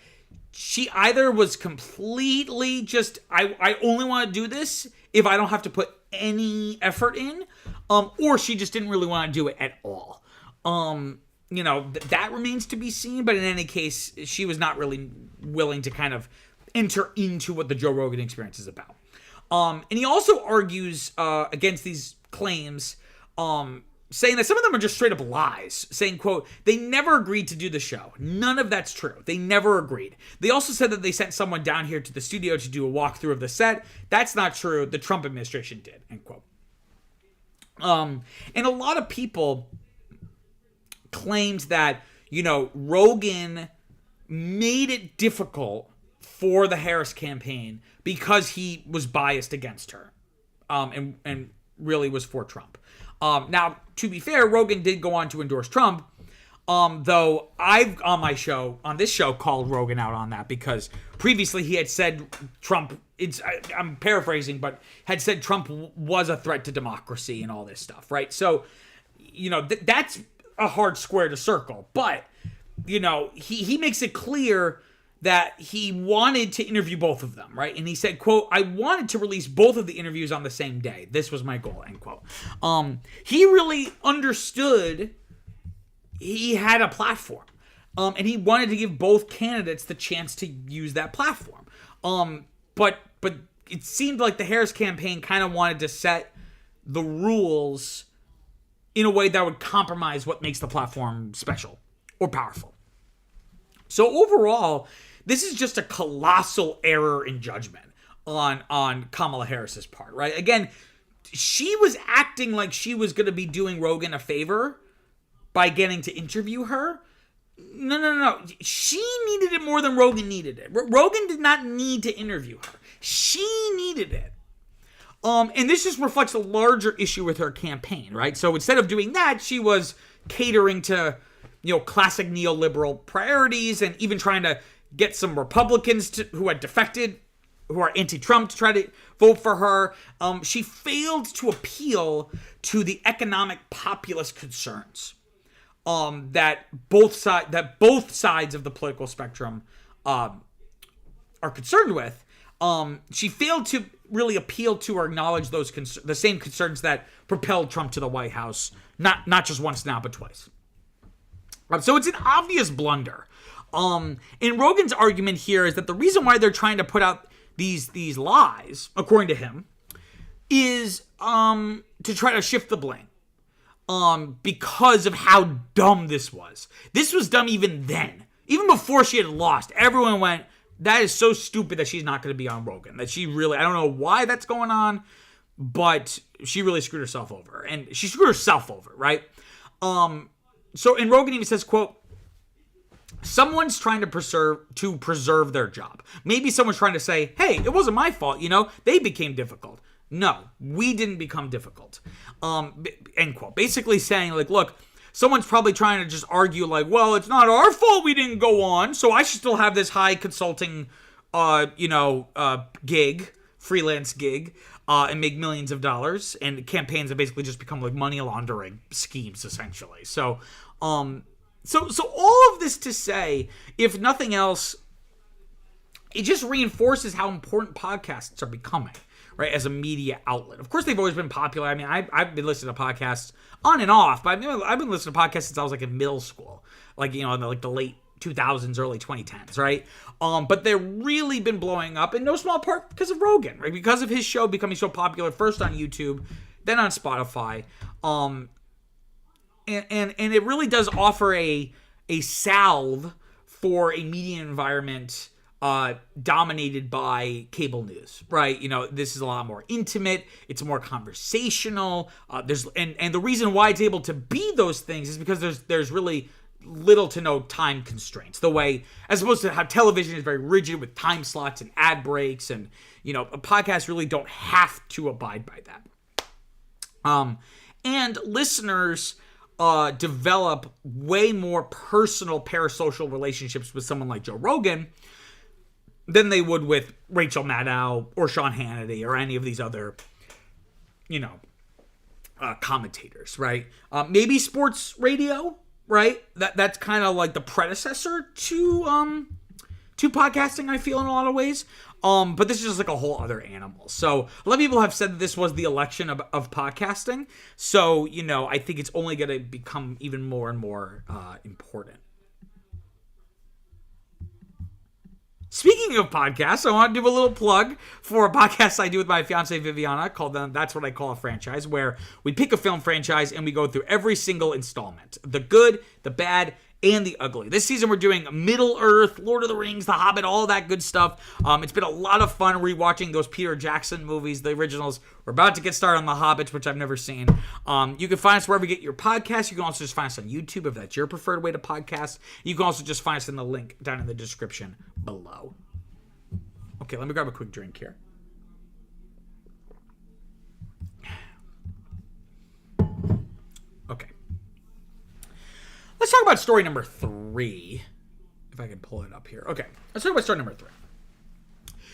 S1: she either was completely just, I only want to do this if I don't have to put any effort in, or she just didn't really want to do it at all. That remains to be seen, but in any case, she was not really willing to kind of enter into what the Joe Rogan experience is about. And he also argues against these claims, saying that some of them are just straight up lies, saying, quote, "They never agreed to do the show. None of that's true. They never agreed. They also said that they sent someone down here to the studio to do a walkthrough of the set. That's not true. The Trump administration did," end quote. And a lot of people claimed that, Rogan made it difficult for the Harris campaign because he was biased against her, and really was for Trump. Now, to be fair, Rogan did go on to endorse Trump, though I've, on this show, called Rogan out on that because previously he had said Trump, I'm paraphrasing, but had said Trump was a threat to democracy and all this stuff, right? So, that's a hard square to circle, but, he makes it clear that he wanted to interview both of them, right? And he said, quote, "I wanted to release both of the interviews on the same day. This was my goal," end quote. He really understood he had a platform, and he wanted to give both candidates the chance to use that platform. But it seemed like the Harris campaign kind of wanted to set the rules in a way that would compromise what makes the platform special or powerful. So overall, this is just a colossal error in judgment on Kamala Harris's part, right? Again, she was acting like she was going to be doing Rogan a favor by getting to interview her. No. She needed it more than Rogan needed it. Rogan did not need to interview her. She needed it. And this just reflects a larger issue with her campaign, right? So instead of doing that, she was catering to, classic neoliberal priorities and even trying to get some Republicans who had defected, who are anti-Trump, to try to vote for her. She failed to appeal to the economic populist concerns that both sides of the political spectrum are concerned with. She failed to really appeal to or acknowledge the same concerns that propelled Trump to the White House, not just once now, but twice. So it's an obvious blunder. And Rogan's argument here is that the reason why they're trying to put out these lies, according to him, is to try to shift the blame. Because of how dumb this was. This was dumb even then. Even before she had lost, everyone went, that is so stupid that she's not going to be on Rogan. That she really, I don't know why that's going on, but she really screwed herself over. And she screwed herself over, right? And Rogan even says, quote, someone's trying to preserve their job. Maybe someone's trying to say, hey, it wasn't my fault, they became difficult. No, we didn't become difficult. End quote. Basically saying, look, someone's probably trying to just argue well, it's not our fault we didn't go on, so I should still have this high consulting, freelance gig, and make millions of dollars. And campaigns have basically just become money laundering schemes, essentially. So all of this to say, if nothing else, it just reinforces how important podcasts are becoming, right, as a media outlet. Of course, they've always been popular. I mean, I've been listening to podcasts on and off, but I've been listening to podcasts since I was in middle school, in the late 2000s, early 2010s, right? But they've really been blowing up in no small part because of Rogan, right? Because of his show becoming so popular, first on YouTube, then on Spotify. And it really does offer a salve for a media environment dominated by cable news, right? This is a lot more intimate. It's more conversational. And the reason why it's able to be those things is because there's really little to no time constraints. The way, as opposed to how television is very rigid with time slots and ad breaks, and podcasts really don't have to abide by that. And listeners develop way more personal parasocial relationships with someone like Joe Rogan than they would with Rachel Maddow or Sean Hannity or any of these other, commentators, right? Maybe sports radio, right? That's kind of like the predecessor to podcasting, I feel, in a lot of ways. But this is just a whole other animal. So a lot of people have said that this was the election of podcasting. So, I think it's only going to become even more and more important. Speaking of podcasts, I want to do a little plug for a podcast I do with my fiance Viviana called That's What I Call a Franchise, where we pick a film franchise and we go through every single installment. The good, the bad, and the ugly. This season we're doing Middle-earth, Lord of the Rings, The Hobbit, all that good stuff. It's been a lot of fun rewatching those Peter Jackson movies, the originals. We're about to get started on The Hobbit, which I've never seen. You can find us wherever you get your podcasts. You can also just find us on YouTube if that's your preferred way to podcast. You can also just find us in the link down in the description below. Okay, let me grab a quick drink here. Okay. Let's talk about story number 3. If I can pull it up here. Okay, let's talk about story number 3.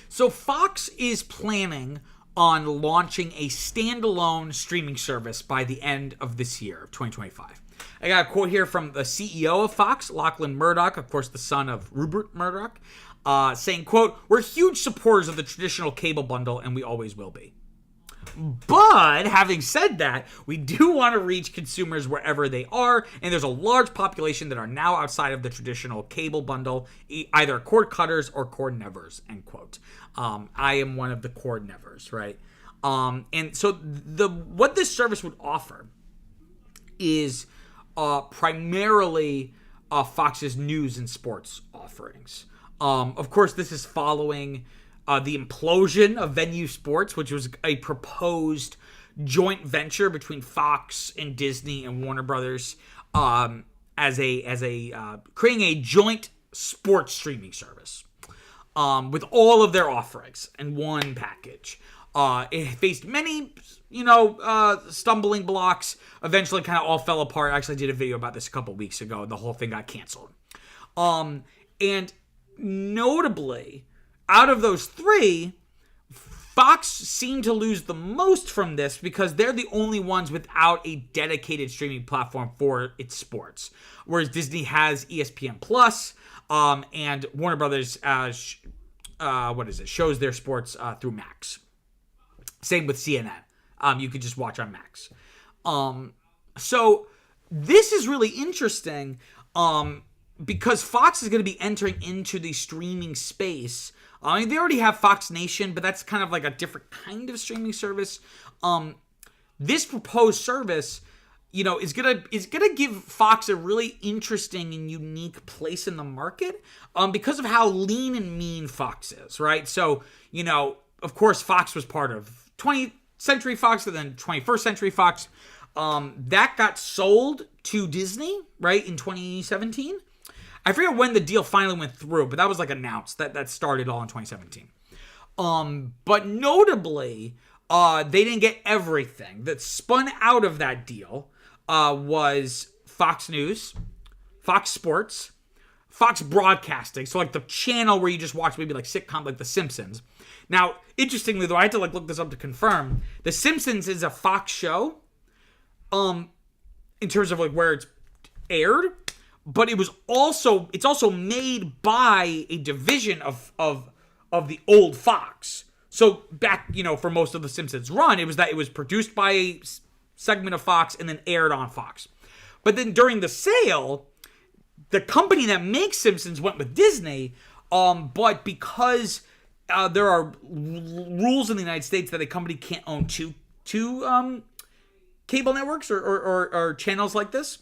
S1: So Fox is planning on launching a standalone streaming service by the end of this year, of 2025. I got a quote here from the CEO of Fox, Lachlan Murdoch, of course the son of Rupert Murdoch, saying, quote, "We're huge supporters of the traditional cable bundle, and we always will be. But having said that, we do want to reach consumers wherever they are, and there's a large population that are now outside of the traditional cable bundle, either cord cutters or cord nevers," end quote. I am one of the cord nevers, right? And so what this service would offer is primarily Fox's news and sports offerings. Of course, this is following the implosion of Venue Sports, which was a proposed joint venture between Fox and Disney and Warner Brothers, as a creating a joint sports streaming service with all of their offerings in one package. It faced many, stumbling blocks. Eventually, kind of all fell apart. I actually did a video about this a couple weeks ago. The whole thing got canceled. And notably, out of those three, Fox seemed to lose the most from this because they're the only ones without a dedicated streaming platform for its sports. Whereas Disney has ESPN Plus, and Warner Brothers shows their sports through Max. Same with CNN. You could just watch on Max. So this is really interesting because Fox is going to be entering into the streaming space. I mean, they already have Fox Nation, but that's kind of like a different kind of streaming service. This proposed service, is gonna give Fox a really interesting and unique place in the market, because of how lean and mean Fox is, right? So, of course, Fox was part of 20th Century Fox and then 21st Century Fox. That got sold to Disney, right, in 2017. I forget when the deal finally went through, but that was announced. That started all in 2017. But notably, they didn't get everything. That spun out of that deal was Fox News, Fox Sports, Fox Broadcasting. So the channel where you just watch maybe sitcom like The Simpsons. Now, interestingly though, I had to look this up to confirm. The Simpsons is a Fox show, in terms of where it's aired. But it's also made by a division of the old Fox. So back, for most of the Simpsons run, it was produced by a segment of Fox and then aired on Fox. But then during the sale, the company that makes Simpsons went with Disney, but because there are rules in the United States that a company can't own two cable networks or channels like this,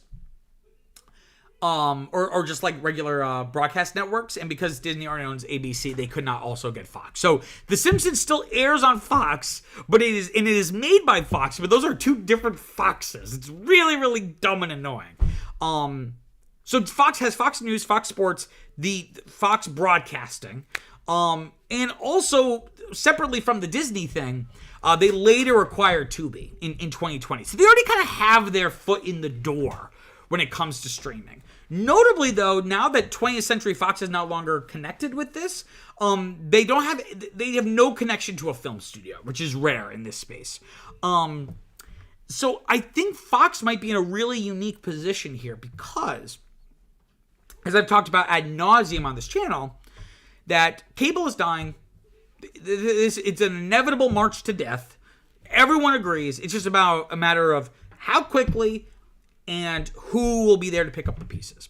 S1: or just regular broadcast networks, and because Disney already owns ABC, they could not also get Fox. So The Simpsons still airs on Fox, but it is made by Fox, but those are two different Foxes. It's really, really dumb and annoying. So Fox has Fox News, Fox Sports, the Fox Broadcasting, and also separately from the Disney thing, they later acquired Tubi in 2020. So they already kind of have their foot in the door when it comes to streaming. Notably, though, now that 20th Century Fox is no longer connected with this, they have no connection to a film studio, which is rare in this space. So I think Fox might be in a really unique position here because, as I've talked about ad nauseum on this channel, that cable is dying. It's an inevitable march to death. Everyone agrees. It's just about a matter of how quickly and who will be there to pick up the pieces.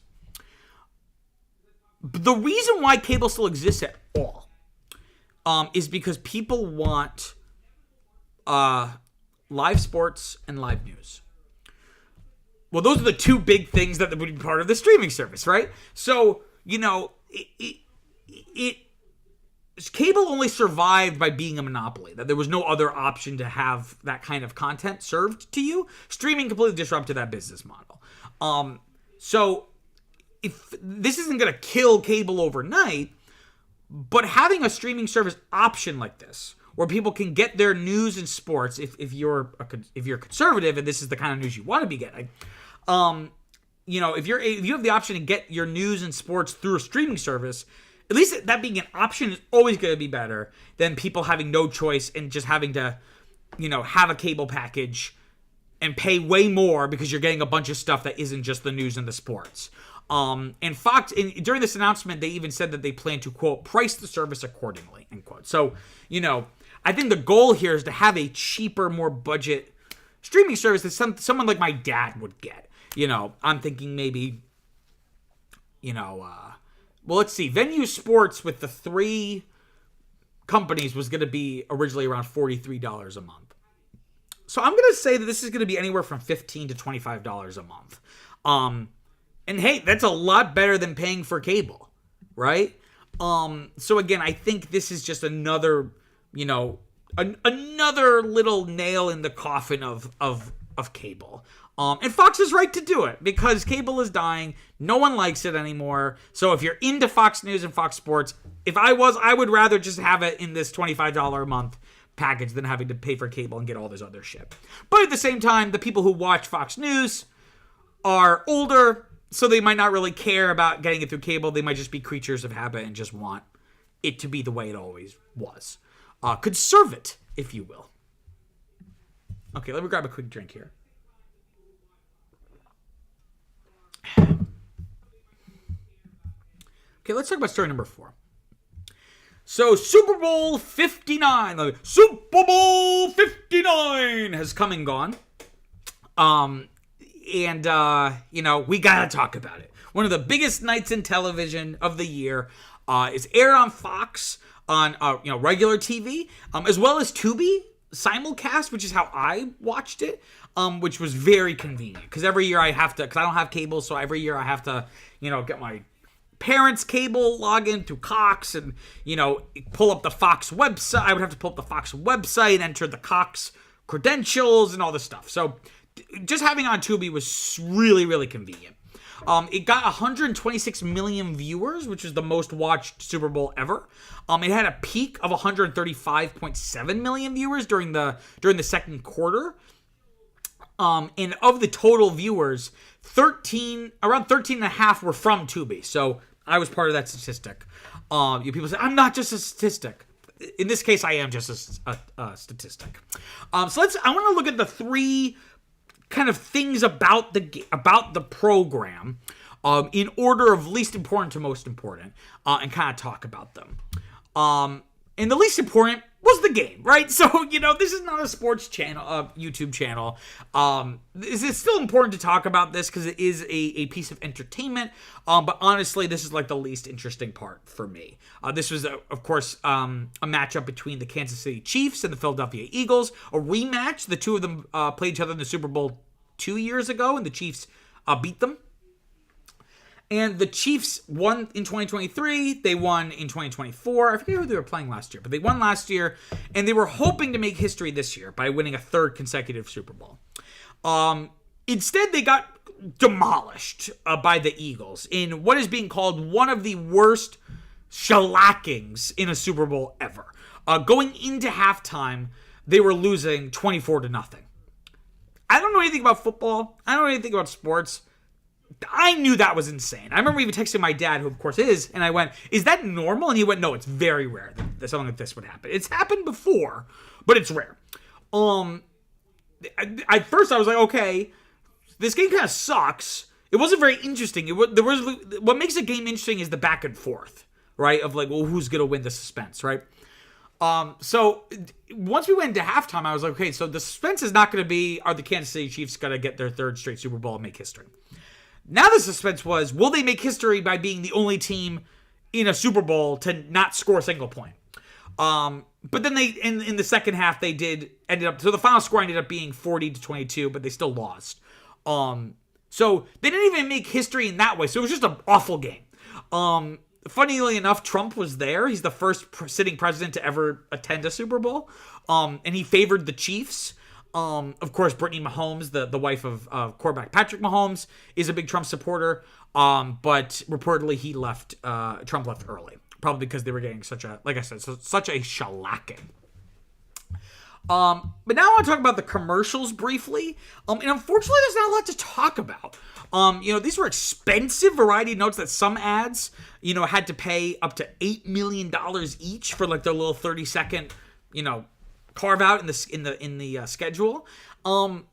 S1: But the reason why cable still exists at all is because people want live sports and live news. Well, those are the two big things that would be part of the streaming service, right? So, cable only survived by being a monopoly, that there was no other option to have that kind of content served to you. Streaming completely disrupted that business model. So if this isn't going to kill cable overnight, but having a streaming service option like this, where people can get their news and sports, if you're conservative and this is the kind of news you want to be getting, if you have the option to get your news and sports through a streaming service, at least that being an option is always going to be better than people having no choice and just having to, have a cable package and pay way more because you're getting a bunch of stuff that isn't just the news and the sports. And Fox, during this announcement, they even said that they plan to, quote, price the service accordingly, end quote. So, I think the goal here is to have a cheaper, more budget streaming service that someone like my dad would get. I'm thinking maybe, well, let's see. Venue Sports with the three companies was going to be originally around $43 a month. So I'm gonna say that this is gonna be anywhere from $15 to $25 a month. And hey, that's a lot better than paying for cable, right? So again, I think this is just another, another little nail in the coffin of cable. And Fox is right to do it because cable is dying. No one likes it anymore. So if you're into Fox News and Fox Sports, I would rather just have it in this $25 a month package than having to pay for cable and get all this other shit. But at the same time, the people who watch Fox News are older, so they might not really care about getting it through cable. They might just be creatures of habit and just want it to be the way it always was. Conserve it, if you will. Okay, let me grab a quick drink here. Okay, let's talk about story number 4. So, Super Bowl 59. Super Bowl 59 has come and gone. We gotta talk about it. One of the biggest nights in television of the year is aired on Fox on regular TV, as well as Tubi simulcast, which is how I watched it, which was very convenient because every year I have to, because I don't have cable, so every year I have to, get my parents' cable, log in through Cox, and pull up the Fox website. I would have to pull up the Fox website, enter the Cox credentials, and all this stuff. So just having it on Tubi was really, really convenient. It got 126 million viewers, which is the most watched Super Bowl ever. It had a peak of 135.7 million viewers during the second quarter. And of the total viewers, around 13.5 were from Tubi. So I was part of that statistic. People say, I'm not just a statistic. In this case, I am just a statistic. I want to look at the 3 kind of things about the program in order of least important to most important, and kind of talk about them. And the least important was the game, right? So, this is not a sports channel, YouTube channel. It's still important to talk about this because it is a piece of entertainment. But honestly, this is like the least interesting part for me. This was, of course, a matchup between the Kansas City Chiefs and the Philadelphia Eagles. A rematch. The two of them played each other in the Super Bowl 2 years ago, and the Chiefs beat them. And the Chiefs won in 2023. They won in 2024. I forget who they were playing last year, but they won last year. And they were hoping to make history this year by winning a 3rd consecutive Super Bowl. Instead, they got demolished by the Eagles in what is being called one of the worst shellackings in a Super Bowl ever. Going into halftime, they were losing 24-0. I don't know anything about football. I don't know anything about sports. I knew that was insane. I remember even texting my dad, who of course is, and I went, is that normal? And he went, no, it's very rare that something like this would happen. It's happened before, but it's rare. At first I was like, okay, this game kind of sucks. It wasn't very interesting. What makes a game interesting is the back and forth, right? Of like, well, who's going to win the suspense, right? So once we went into halftime, I was like, okay, so the suspense is not going to be, are the Kansas City Chiefs going to get their 3rd straight Super Bowl and make history? Now the suspense was, will they make history by being the only team in a Super Bowl to not score a single point? But then they, in the second half, so the final score ended up being 40-22, but they still lost. So they didn't even make history in that way. So it was just an awful game. Funnily enough, Trump was there. He's the first sitting president to ever attend a Super Bowl. And he favored the Chiefs. Of course, Brittany Mahomes, the wife of quarterback Patrick Mahomes, is a big Trump supporter. But reportedly Trump left early. Probably because they were getting such a shellacking. But now I want to talk about the commercials briefly. And unfortunately, there's not a lot to talk about. These were expensive Variety notes that some ads, had to pay up to $8 million each for like their little 30-second, carve out in the schedule. And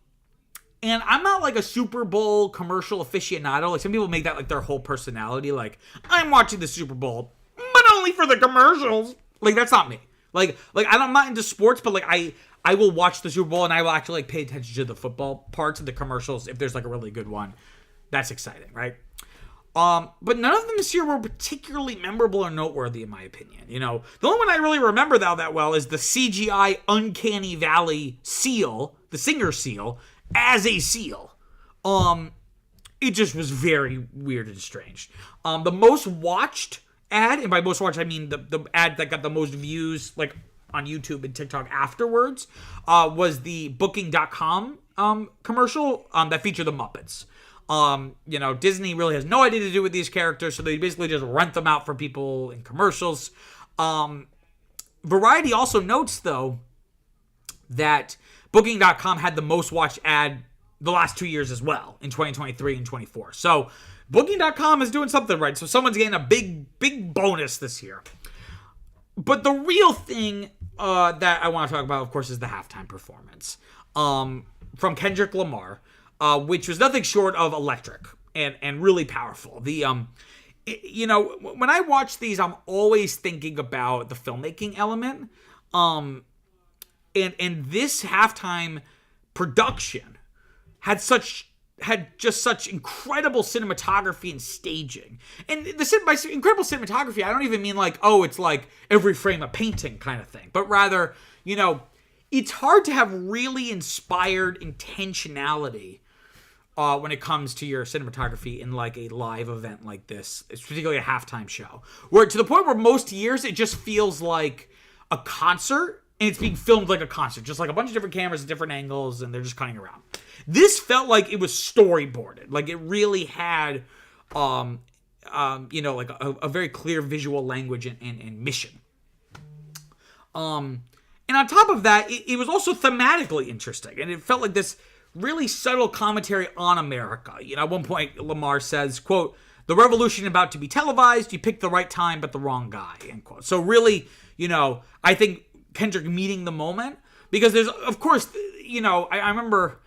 S1: I'm not like a Super Bowl commercial aficionado. Like some people make that like their whole personality. Like, I'm watching the Super Bowl, but only for the commercials. Like, that's not me. Like I'm not into sports, but like I will watch the Super Bowl and I will actually like pay attention to the football parts of the commercials if there's like a really good one. That's exciting, right? But none of them this year were particularly memorable or noteworthy, in my opinion. You know, the only one I really remember that well is the CGI Uncanny Valley seal, the singer seal, as a seal. It just was very weird and strange. The most watched ad, and by most watched I mean the ad that got the most views, like on YouTube and TikTok afterwards, was the Booking.com commercial that featured the Muppets. You know, Disney really has no idea to do with these characters, so they basically just rent them out for people in commercials. Variety also notes, though, that Booking.com had the most watched ad the last 2 years as well, in 2023 and 24. So Booking.com is doing something right. So someone's getting a big bonus this year. But the real thing that I want to talk about, of course, is the halftime performance from Kendrick Lamar, which was nothing short of electric and really powerful. You know, when I watch these, I'm always thinking about the filmmaking element. And this halftime production had just such incredible cinematography and staging. And by incredible cinematography, I don't even mean like, oh, it's like every frame a painting kind of thing. But rather, you know, it's hard to have really inspired intentionality when it comes to your cinematography in like a live event like this. It's particularly a halftime show. Where to the point where most years it just feels like a concert, and it's being filmed like a concert. Just like a bunch of different cameras at different angles, and they're just cutting around. This felt like it was storyboarded. Like it really had, you know, like a very clear visual language and mission. And on top of that, it was also thematically interesting. And it felt like this really subtle commentary on America. You know, at one point, Lamar says, quote, "The revolution about to be televised. You picked the right time, but the wrong guy," end quote. So really, you know, I think Kendrick meeting the moment. Because there's, of course, you know, I remember...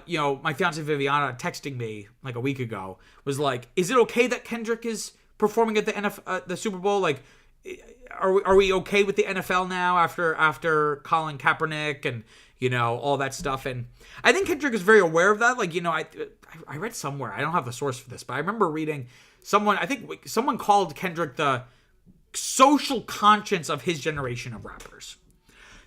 S1: you know, my fiance Viviana texting me like a week ago was like, "Is it okay that Kendrick is performing at the Super Bowl? Like, are we okay with the NFL now after Colin Kaepernick and, you know, all that stuff?" And I think Kendrick is very aware of that. Like, you know, I read somewhere, I don't have the source for this, but I remember reading someone called Kendrick the social conscience of his generation of rappers.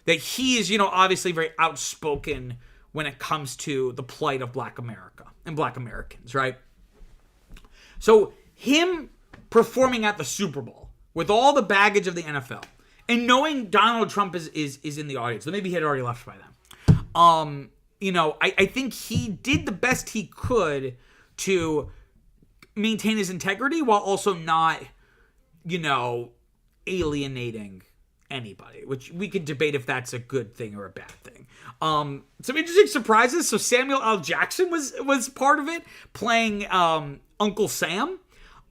S1: That he is, you know, obviously very outspoken when it comes to the plight of Black America and Black Americans, right? So him performing at the Super Bowl with all the baggage of the NFL and knowing Donald Trump is in the audience, so maybe he had already left by then. You know, I think he did the best he could to maintain his integrity while also not, you know, alienating anybody, which we could debate if that's a good thing or a bad thing. Some interesting surprises. So Samuel L. Jackson was part of it, playing Uncle Sam,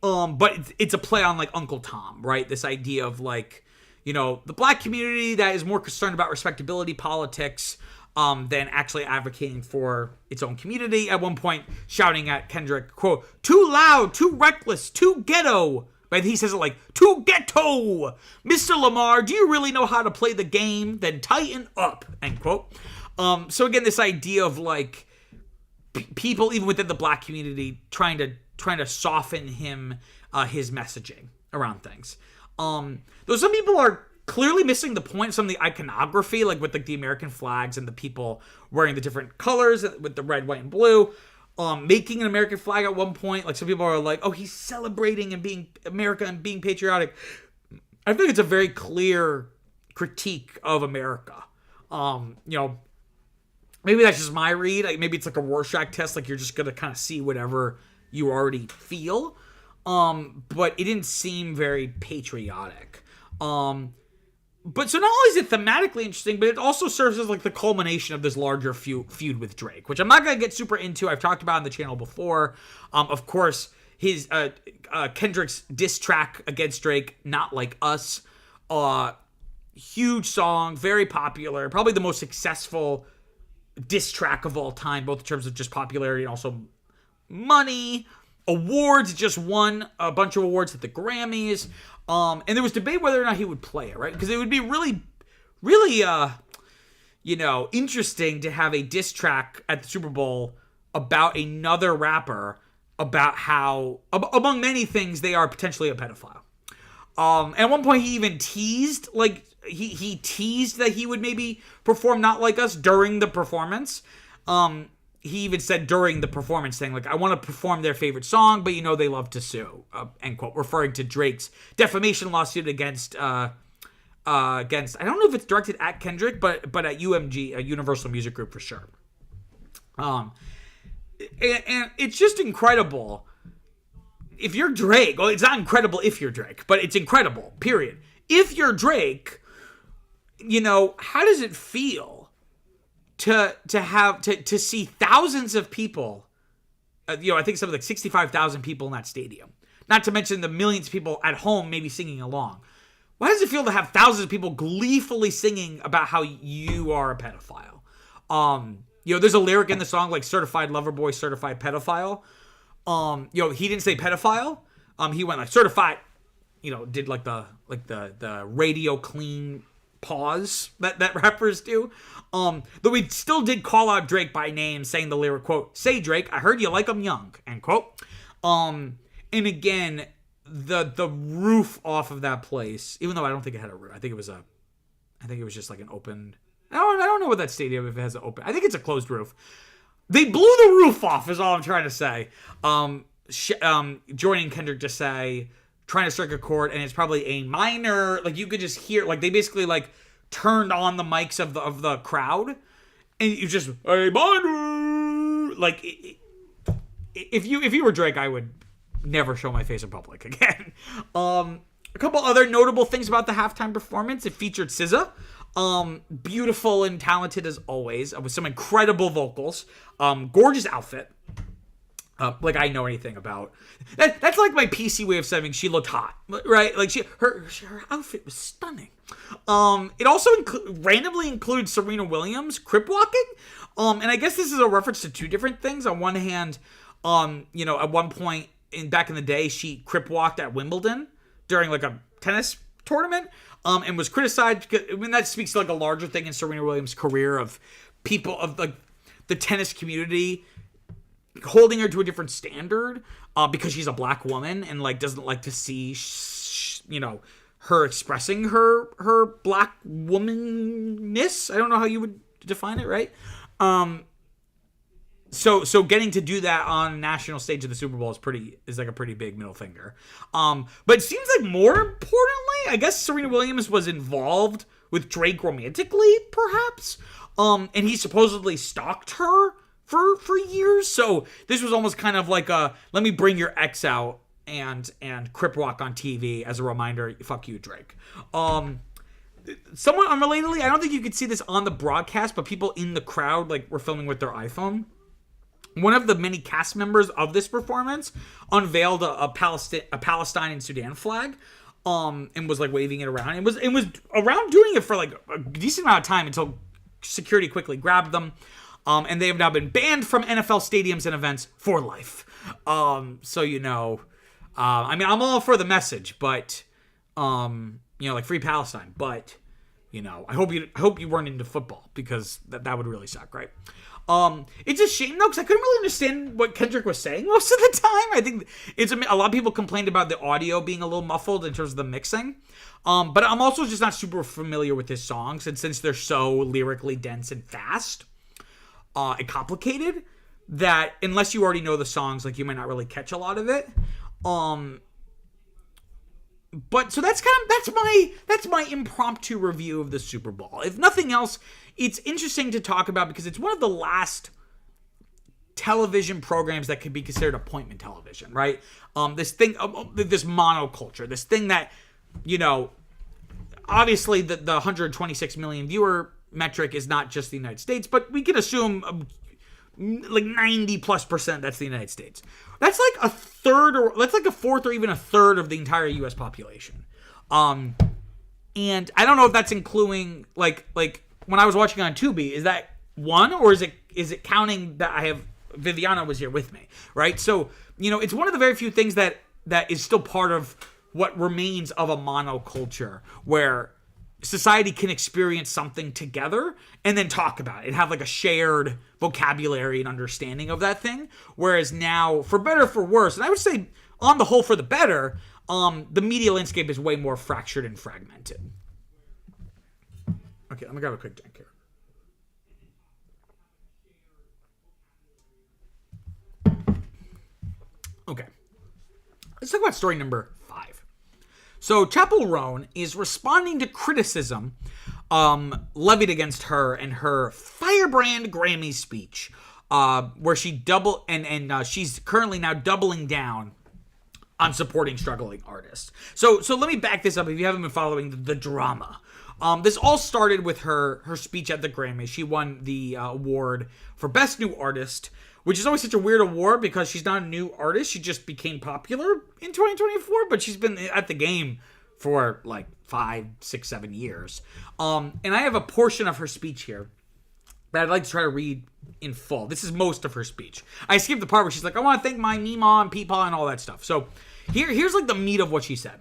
S1: but it's a play on like Uncle Tom, right? This idea of like, you know, the Black community that is more concerned about respectability politics than actually advocating for its own community. At one point, shouting at Kendrick, quote, "Too loud, too reckless, too ghetto." But he says it like, "Too ghetto! Mr. Lamar, do you really know how to play the game? Then tighten up," end quote. So again, this idea of like people, even within the Black community, trying to soften his messaging around things. Though some people are clearly missing the point, some of the iconography, like with like the American flags and the people wearing the different colors with the red, white, and blue. Making an American flag at one point, like some people are like, "Oh, he's celebrating and being America and being patriotic." I think it's a very clear critique of America. You know, maybe that's just my read. Like maybe it's like a Rorschach test, like you're just gonna kind of see whatever you already feel. But it didn't seem very patriotic. But so not only is it thematically interesting, but it also serves as like the culmination of this larger feud with Drake, which I'm not going to get super into. I've talked about on the channel before. Of course, his Kendrick's diss track against Drake, "Not Like Us," huge song, very popular, probably the most successful diss track of all time, both in terms of just popularity and also money. Awards, just won a bunch of awards at the Grammys. And there was debate whether or not he would play it, right? Because it would be really, you know, interesting to have a diss track at the Super Bowl about another rapper about how, among many things, they are potentially a pedophile. At one point, he even teased, like, he teased that he would maybe perform Not Like Us during the performance. He even said during the performance thing, like, I want to perform their favorite song, but they love to sue, end quote, referring to Drake's defamation lawsuit against, I don't know if it's directed at Kendrick, but at UMG, a Universal Music Group for sure. And it's just incredible. If you're Drake, well, it's not incredible if you're Drake, but it's incredible, period. If you're Drake, how does it feel to see thousands of people, I think something like 65,000 people in that stadium, not to mention the millions of people at home maybe singing along. Why does it feel to have thousands of people gleefully singing about how you are a pedophile? There's a lyric in the song like certified lover boy, certified pedophile. He didn't say pedophile. He went like certified, did like the radio clean pause that rappers do. Though we still did call out Drake by name, saying the lyric, quote, "Say Drake, I heard you like 'em young," end quote. And again, the roof off of that place, even though I don't think it had a roof, I think it was just like an open, I don't know what that stadium, if it has an open, I think it's a closed roof. They blew the roof off is all I'm trying to say. Joining Kendrick to say, trying to strike a chord, and it's probably A minor. Like, you could just hear, like, they basically, like, turned on the mics of the crowd, and you just, A minor. Like, if you were Drake, I would never show my face in public again. A couple other notable things about the halftime performance. It featured SZA. Beautiful and talented as always, with some incredible vocals, gorgeous outfit, like I know anything about. That's like my PC way of saying she looked hot, right? Like her outfit was stunning. It also randomly includes Serena Williams crip walking, and I guess this is a reference to two different things. On one hand, at one point back in the day, she crip walked at Wimbledon during like a tennis tournament. And was criticized because, that speaks to like a larger thing in Serena Williams' career of people of like the tennis community holding her to a different standard because she's a black woman and like doesn't like to see her expressing her black womanness. I don't know how you would define it, right? So getting to do that on a national stage of the Super Bowl is like a pretty big middle finger. But it seems like more importantly, I guess Serena Williams was involved with Drake romantically, perhaps. And he supposedly stalked her for years. So this was almost kind of like a, let me bring your ex out and crip walk on TV as a reminder, fuck you, Drake. Somewhat unrelatedly, I don't think you could see this on the broadcast, but people in the crowd like were filming with their iPhone. One of the many cast members of this performance unveiled a Palestine and Sudan flag, and was like waving it around. It was around doing it for like a decent amount of time until security quickly grabbed them, and they have now been banned from NFL stadiums and events for life. So I mean, I'm all for the message, but like free Palestine, but I hope you weren't into football because that would really suck, right? It's a shame though, because I couldn't really understand what Kendrick was saying most of the time. I think a lot of people complained about the audio being a little muffled in terms of the mixing. But I'm also just not super familiar with his songs, and since they're so lyrically dense and fast, and complicated, that unless you already know the songs, like you might not really catch a lot of it. But so that's my impromptu review of the Super Bowl. If nothing else, it's interesting to talk about because it's one of the last television programs that could be considered appointment television, right? This thing, this monoculture, this thing that, obviously the 126 million viewer metric is not just the United States, but we can assume like 90+% that's the United States. That's like a third, or that's like a fourth or even a third of the entire U.S. population. And I don't know if that's including like when I was watching on Tubi, is that one, or is it counting that I have Viviana was here with me, right? So it's one of the very few things that is still part of what remains of a monoculture, where society can experience something together and then talk about it and have like a shared vocabulary and understanding of that thing. Whereas now, for better or for worse, and I would say on the whole for the better, the media landscape is way more fractured and fragmented. Okay, let me grab a quick drink here. Okay, let's talk about story number 5. So Chappell Roan is responding to criticism levied against her and her firebrand Grammy speech, where she she's currently now doubling down on supporting struggling artists. So let me back this up if you haven't been following the drama. This all started with her speech at the Grammys. She won the award for Best New Artist, which is always such a weird award because she's not a new artist. She just became popular in 2024, but she's been at the game for like 5, 6, 7 years. And I have a portion of her speech here that I'd like to try to read in full. This is most of her speech. I skipped the part where she's like, I want to thank my Mima and Peepaw and all that stuff. So here's like the meat of what she said.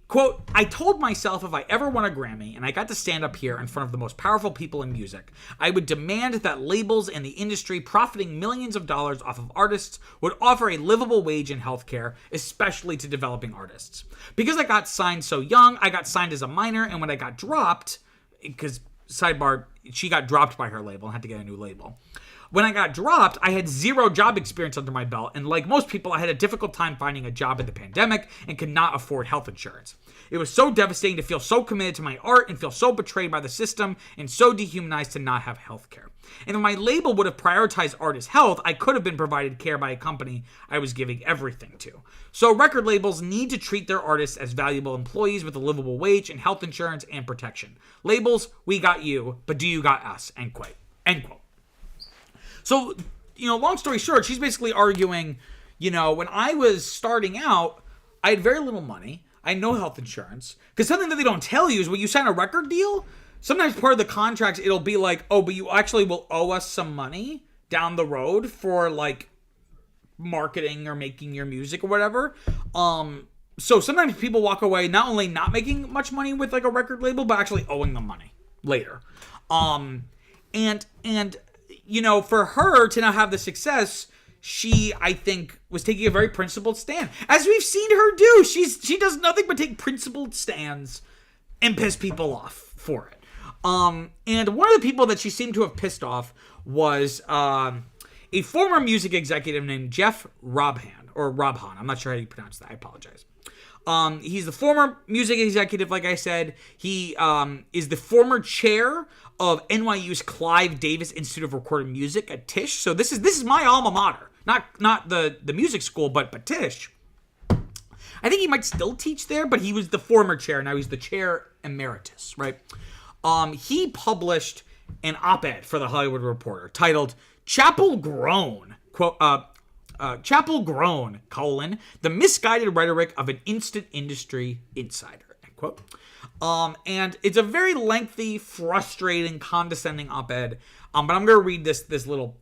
S1: Quote, I told myself if I ever won a Grammy and I got to stand up here in front of the most powerful people in music, I would demand that labels and the industry profiting millions of dollars off of artists would offer a livable wage in healthcare, especially to developing artists. Because I got signed so young, I got signed as a minor, and when I got dropped, because, sidebar, she got dropped by her label and had to get a new label. When I got dropped, I had 0 job experience under my belt, and like most people, I had a difficult time finding a job in the pandemic and could not afford health insurance. It was so devastating to feel so committed to my art and feel so betrayed by the system and so dehumanized to not have health care. And if my label would have prioritized artists' health, I could have been provided care by a company I was giving everything to. So record labels need to treat their artists as valuable employees with a livable wage and health insurance and protection. Labels, we got you, but do you got us? End quote. End quote. So, long story short, she's basically arguing, when I was starting out, I had very little money. I had no health insurance. Because something that they don't tell you is when you sign a record deal, sometimes part of the contract, it'll be like, oh, but you actually will owe us some money down the road for, like, marketing or making your music or whatever. So sometimes people walk away not only not making much money with, like, a record label, but actually owing them money later. For her to now have the success, she, I think, was taking a very principled stand. As we've seen her do. She does nothing but take principled stands and piss people off for it. And one of the people that she seemed to have pissed off was a former music executive named Jeff Robhan, or Robhan. I'm not sure how you pronounce that. I apologize. He's the former music executive, like I said. He is the former chair of NYU's Clive Davis Institute of Recorded Music at Tisch. So this is my alma mater, not the music school, but Tisch. I think he might still teach there, but he was the former chair. Now he's the chair emeritus, right? He published an op-ed for the Hollywood Reporter titled "Chappell Groan," quote, Chappell Groan, the misguided rhetoric of an instant industry insider, end quote. And it's a very lengthy, frustrating, condescending op-ed, but I'm going to read this little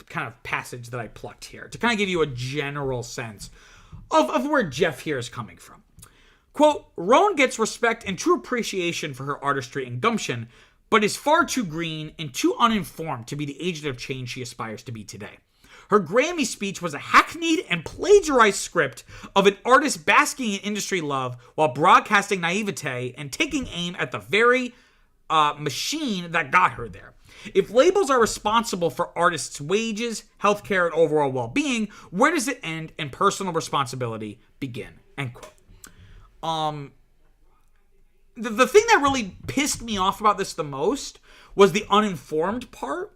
S1: kind of passage that I plucked here to kind of give you a general sense of where Jeff here is coming from. Quote, Roan gets respect and true appreciation for her artistry and gumption, but is far too green and too uninformed to be the agent of change she aspires to be today. Her Grammy speech was a hackneyed and plagiarized script of an artist basking in industry love while broadcasting naivete and taking aim at the very machine that got her there. If labels are responsible for artists' wages, healthcare, and overall well-being, where does it end and personal responsibility begin? End quote. The thing that really pissed me off about this the most was the uninformed part.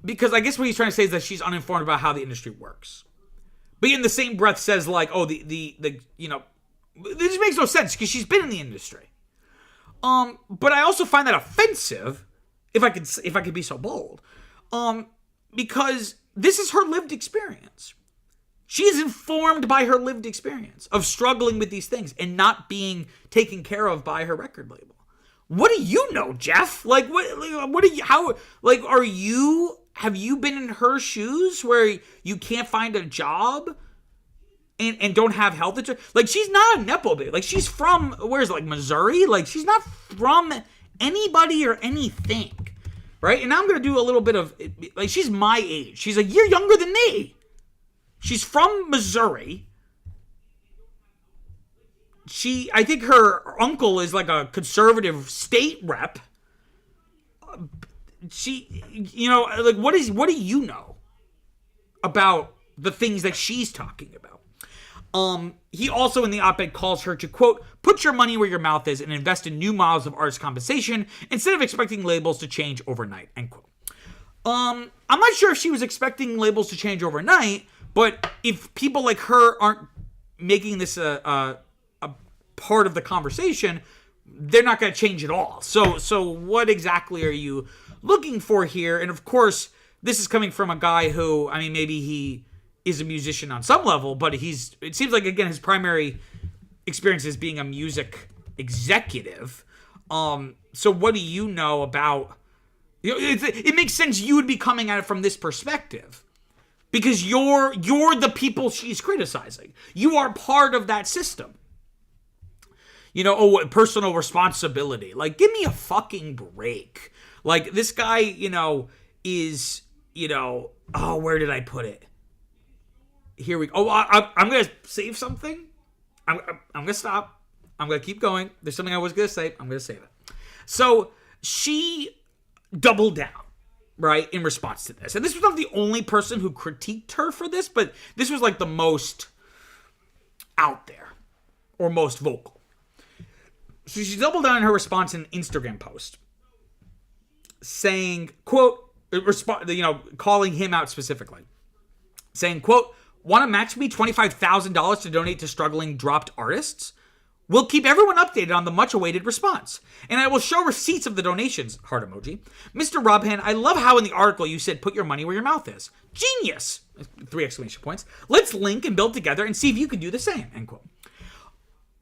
S1: Because I guess what he's trying to say is that she's uninformed about how the industry works. But in the same breath says like, oh, this makes no sense because she's been in the industry. But I also find that offensive, if I could be so bold, because this is her lived experience. She is informed by her lived experience of struggling with these things and not being taken care of by her record label. What do you know, Jeff? Like, what do you, how, like, have you been in her shoes where you can't find a job and don't have health insurance. Like, she's not a Nepo baby. Like, she's from, where's it, like, Missouri? Like, she's not from anybody or anything, right? And I'm going to do a little bit of, like, she's my age. She's a year younger than me. She's from Missouri. I think her uncle is like a conservative state rep. Like, what do you know about the things that she's talking about? He also in the op-ed calls her to, quote, put your money where your mouth is and invest in new models of artist compensation instead of expecting labels to change overnight, end quote. I'm not sure if she was expecting labels to change overnight, but if people like her aren't making this a part of the conversation, they're not going to change at all. So what exactly are you looking for here? And of course, this is coming from a guy who, I mean, maybe he is a musician on some level, but it seems like, again, his primary experience is being a music executive. So what do you know about, it makes sense you would be coming at it from this perspective because you're the people she's criticizing. You are part of that system. Personal responsibility. Like, give me a fucking break. Like, this guy, is, where did I put it? Here we go. Oh, I'm going to save something. I'm going to stop. I'm going to keep going. There's something I was going to say. I'm going to save it. So she doubled down, right, in response to this. And this was not the only person who critiqued her for this, but this was like the most out there or most vocal. So she doubled down in her response in an Instagram post saying, quote, calling him out specifically, saying, quote, want to match me $25,000 to donate to struggling dropped artists? We'll keep everyone updated on the much-awaited response. And I will show receipts of the donations, heart emoji. Mr. Robhan, I love how in the article you said put your money where your mouth is. Genius! 3 exclamation points. Let's link and build together and see if you can do the same, end quote.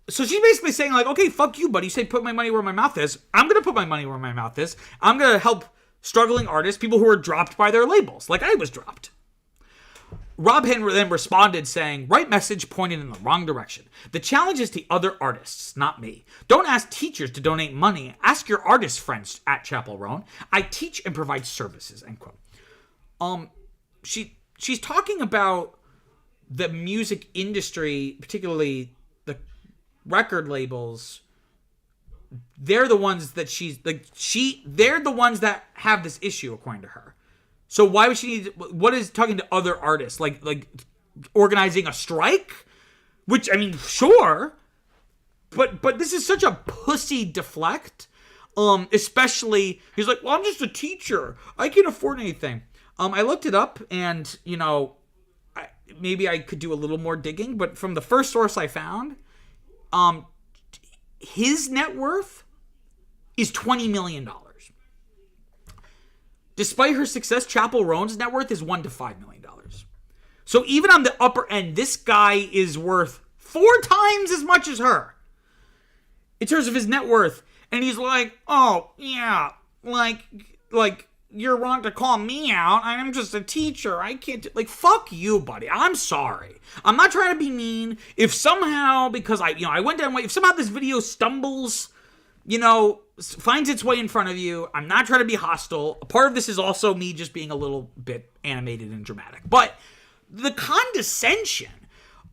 S1: So she's basically saying, like, okay, fuck you, buddy. You say put my money where my mouth is. I'm going to put my money where my mouth is. I'm going to help struggling artists, people who are dropped by their labels, like I was dropped. Rob Henry then responded saying, right message pointed in the wrong direction. The challenge is to other artists, not me. Don't ask teachers to donate money. Ask your artist friends at Chappell Roan. I teach and provide services, end quote. She's talking about the music industry, particularly the record labels. They're the ones that they're the ones that have this issue, according to her. So why would she need, what is talking to other artists? Like organizing a strike? Which, I mean, sure. But this is such a pussy deflect. Especially, he's like, well, I'm just a teacher. I can't afford anything. I looked it up and, maybe I could do a little more digging. But from the first source I found, his net worth is $20 million. Despite her success, Chappell Roan's net worth is $1 to $5 million. So even on the upper end, this guy is worth 4 times as much as her in terms of his net worth. And he's like, oh, yeah, like you're wrong to call me out. I'm just a teacher. I can't, fuck you, buddy. I'm sorry. I'm not trying to be mean. If somehow, because I went down, if somehow this video stumbles, finds its way in front of you, I'm not trying to be hostile. A part of this is also me just being a little bit animated and dramatic. But the condescension,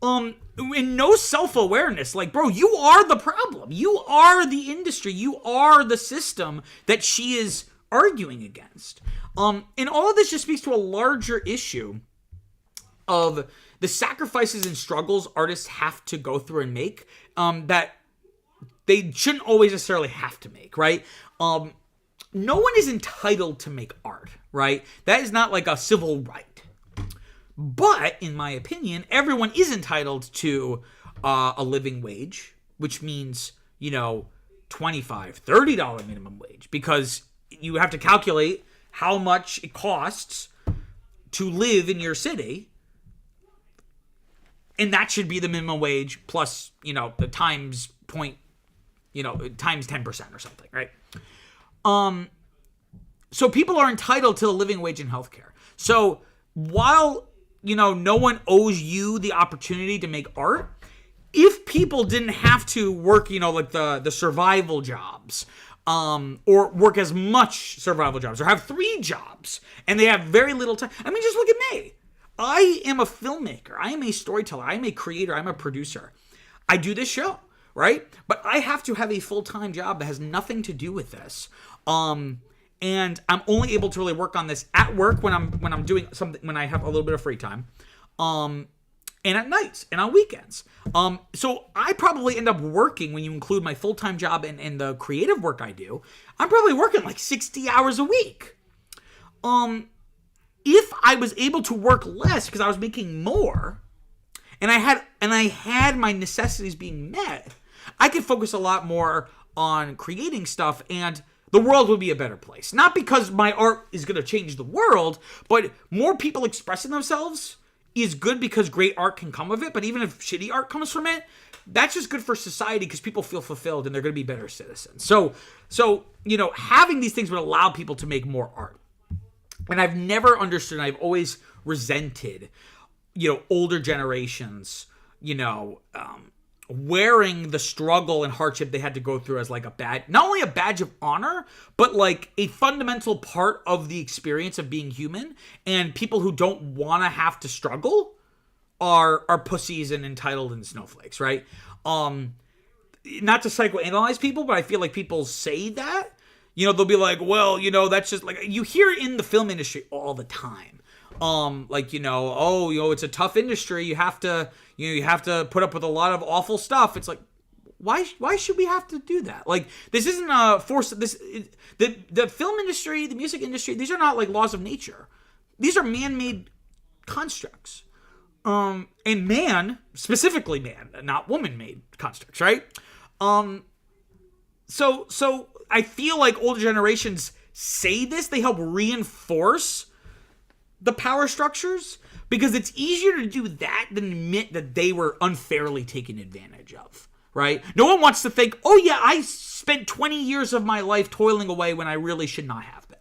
S1: and no self-awareness, bro, you are the problem. You are the industry. You are the system that she is arguing against. And all of this just speaks to a larger issue of the sacrifices and struggles artists have to go through and make, that they shouldn't always necessarily have to make, right? No one is entitled to make art, right? That is not like a civil right. But, in my opinion, everyone is entitled to a living wage, which means, $25, $30 minimum wage, because you have to calculate how much it costs to live in your city, and that should be the minimum wage plus, the times point, times 10% or something, right? So people are entitled to a living wage in healthcare. So while no one owes you the opportunity to make art. If people didn't have to work, like the survival jobs, or work as much survival jobs, or have 3 jobs, and they have very little time. I mean, just look at me. I am a filmmaker. I am a storyteller. I am a creator. I'm a producer. I do this show, right? But I have to have a full-time job that has nothing to do with this. And I'm only able to really work on this at work when I'm doing something, when I have a little bit of free time. And at nights and on weekends. So I probably end up working, when you include my full-time job and the creative work I do, I'm probably working like 60 hours a week. If I was able to work less because I was making more, and I had my necessities being met, I could focus a lot more on creating stuff, and the world would be a better place. Not because my art is going to change the world, but more people expressing themselves is good because great art can come of it. But even if shitty art comes from it, that's just good for society because people feel fulfilled and they're going to be better citizens. So having these things would allow people to make more art. And I've never understood, I've always resented, older generations, wearing the struggle and hardship they had to go through as like not only a badge of honor, but like a fundamental part of the experience of being human. And people who don't want to have to struggle are pussies and entitled and snowflakes, right? Not to psychoanalyze people, but I feel like people say that. They'll be like, well, that's just like, you hear it in the film industry all the time. It's a tough industry. You have to put up with a lot of awful stuff. It's like, why should we have to do that? Like, this isn't a force. The film industry, the music industry, these are not like laws of nature. These are man-made constructs. And specifically man, not woman-made constructs, right? So I feel like older generations say this, they help reinforce the power structures, because it's easier to do that than admit that they were unfairly taken advantage of, right? No one wants to think, oh yeah, I spent 20 years of my life toiling away when I really should not have been.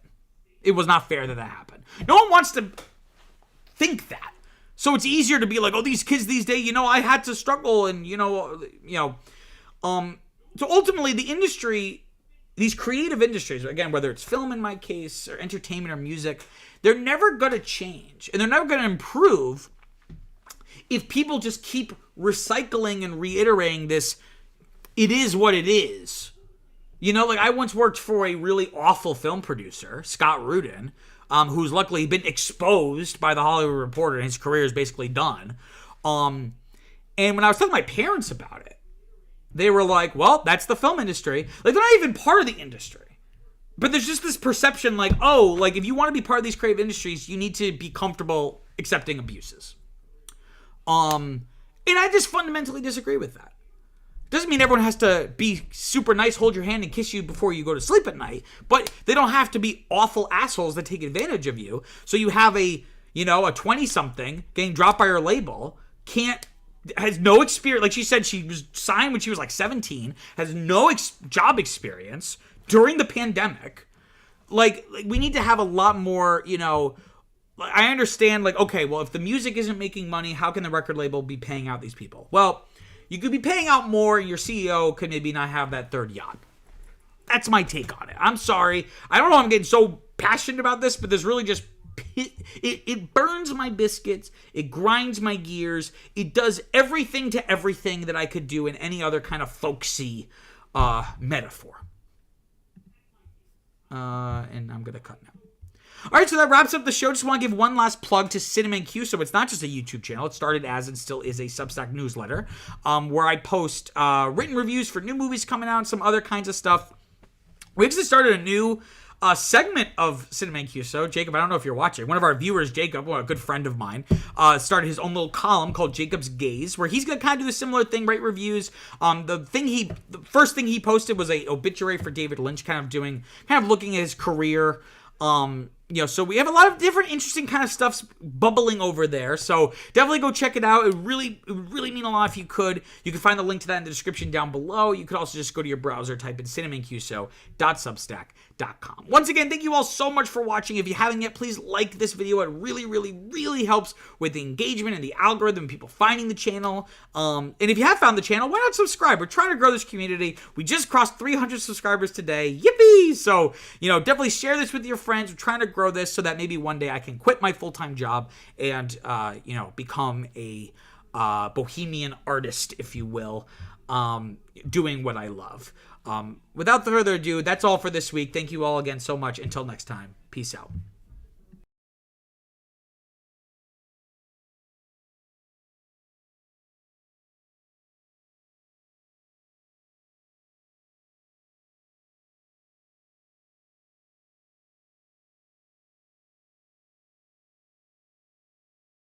S1: It was not fair that happened. No one wants to think that. So it's easier to be like, oh, these kids these days, I had to struggle, and so ultimately the industry, these creative industries, again, whether it's film in my case, or entertainment or music, they're never going to change, and they're never going to improve if people just keep recycling and reiterating this, it is what it is. I once worked for a really awful film producer, Scott Rudin, who's luckily been exposed by the Hollywood Reporter, and his career is basically done. And when I was telling my parents about it, they were like, well, that's the film industry. Like, they're not even part of the industry. But there's just this perception like, oh, like, if you want to be part of these creative industries, you need to be comfortable accepting abuses. And I just fundamentally disagree with that. Doesn't mean everyone has to be super nice, hold your hand, and kiss you before you go to sleep at night. But they don't have to be awful assholes that take advantage of you. So you have a 20-something getting dropped by her label, has no experience. Like she said, she was signed when she was like 17, has no job experience during the pandemic. Like, we need to have a lot more, I understand, like, okay, well, if the music isn't making money, how can the record label be paying out these people? Well, you could be paying out more, and your CEO could maybe not have that third yacht. That's my take on it. I'm sorry. I don't know I'm getting so passionate about this, but there's really just it burns my biscuits, it grinds my gears, it does everything to everything that I could do in any other kind of folksy metaphor. And I'm gonna cut now. All right, so that wraps up the show. Just want to give one last plug to Cinnamon Q. So it's not just a YouTube channel. It started as and still is a Substack newsletter where I post written reviews for new movies coming out and some other kinds of stuff. We actually started a new segment of Cinnamon Q. So Jacob, I don't know if you're watching. One of our viewers, Jacob, a good friend of mine, started his own little column called Jacob's Gaze, where he's gonna kind of do a similar thing, write reviews. The first thing he posted was a obituary for David Lynch, kind of looking at his career. So we have a lot of different interesting kind of stuff bubbling over there. So definitely go check it out. It would really mean a lot if you could. You can find the link to that in the description down below. You could also just go to your browser, type in cinnamoncuso.substack.com. Once again, thank you all so much for watching. If you haven't yet, please like this video. It really helps with the engagement and the algorithm, people finding the channel. And if you have found the channel, why not subscribe? We're trying to grow this community. We just crossed 300 subscribers today. Yippee! So, definitely share this with your friends. We're trying to grow this so that maybe one day I can quit my full-time job and, become a bohemian artist, if you will, doing what I love. Without further ado, that's all for this week. Thank you all again so much. Until next time, peace out.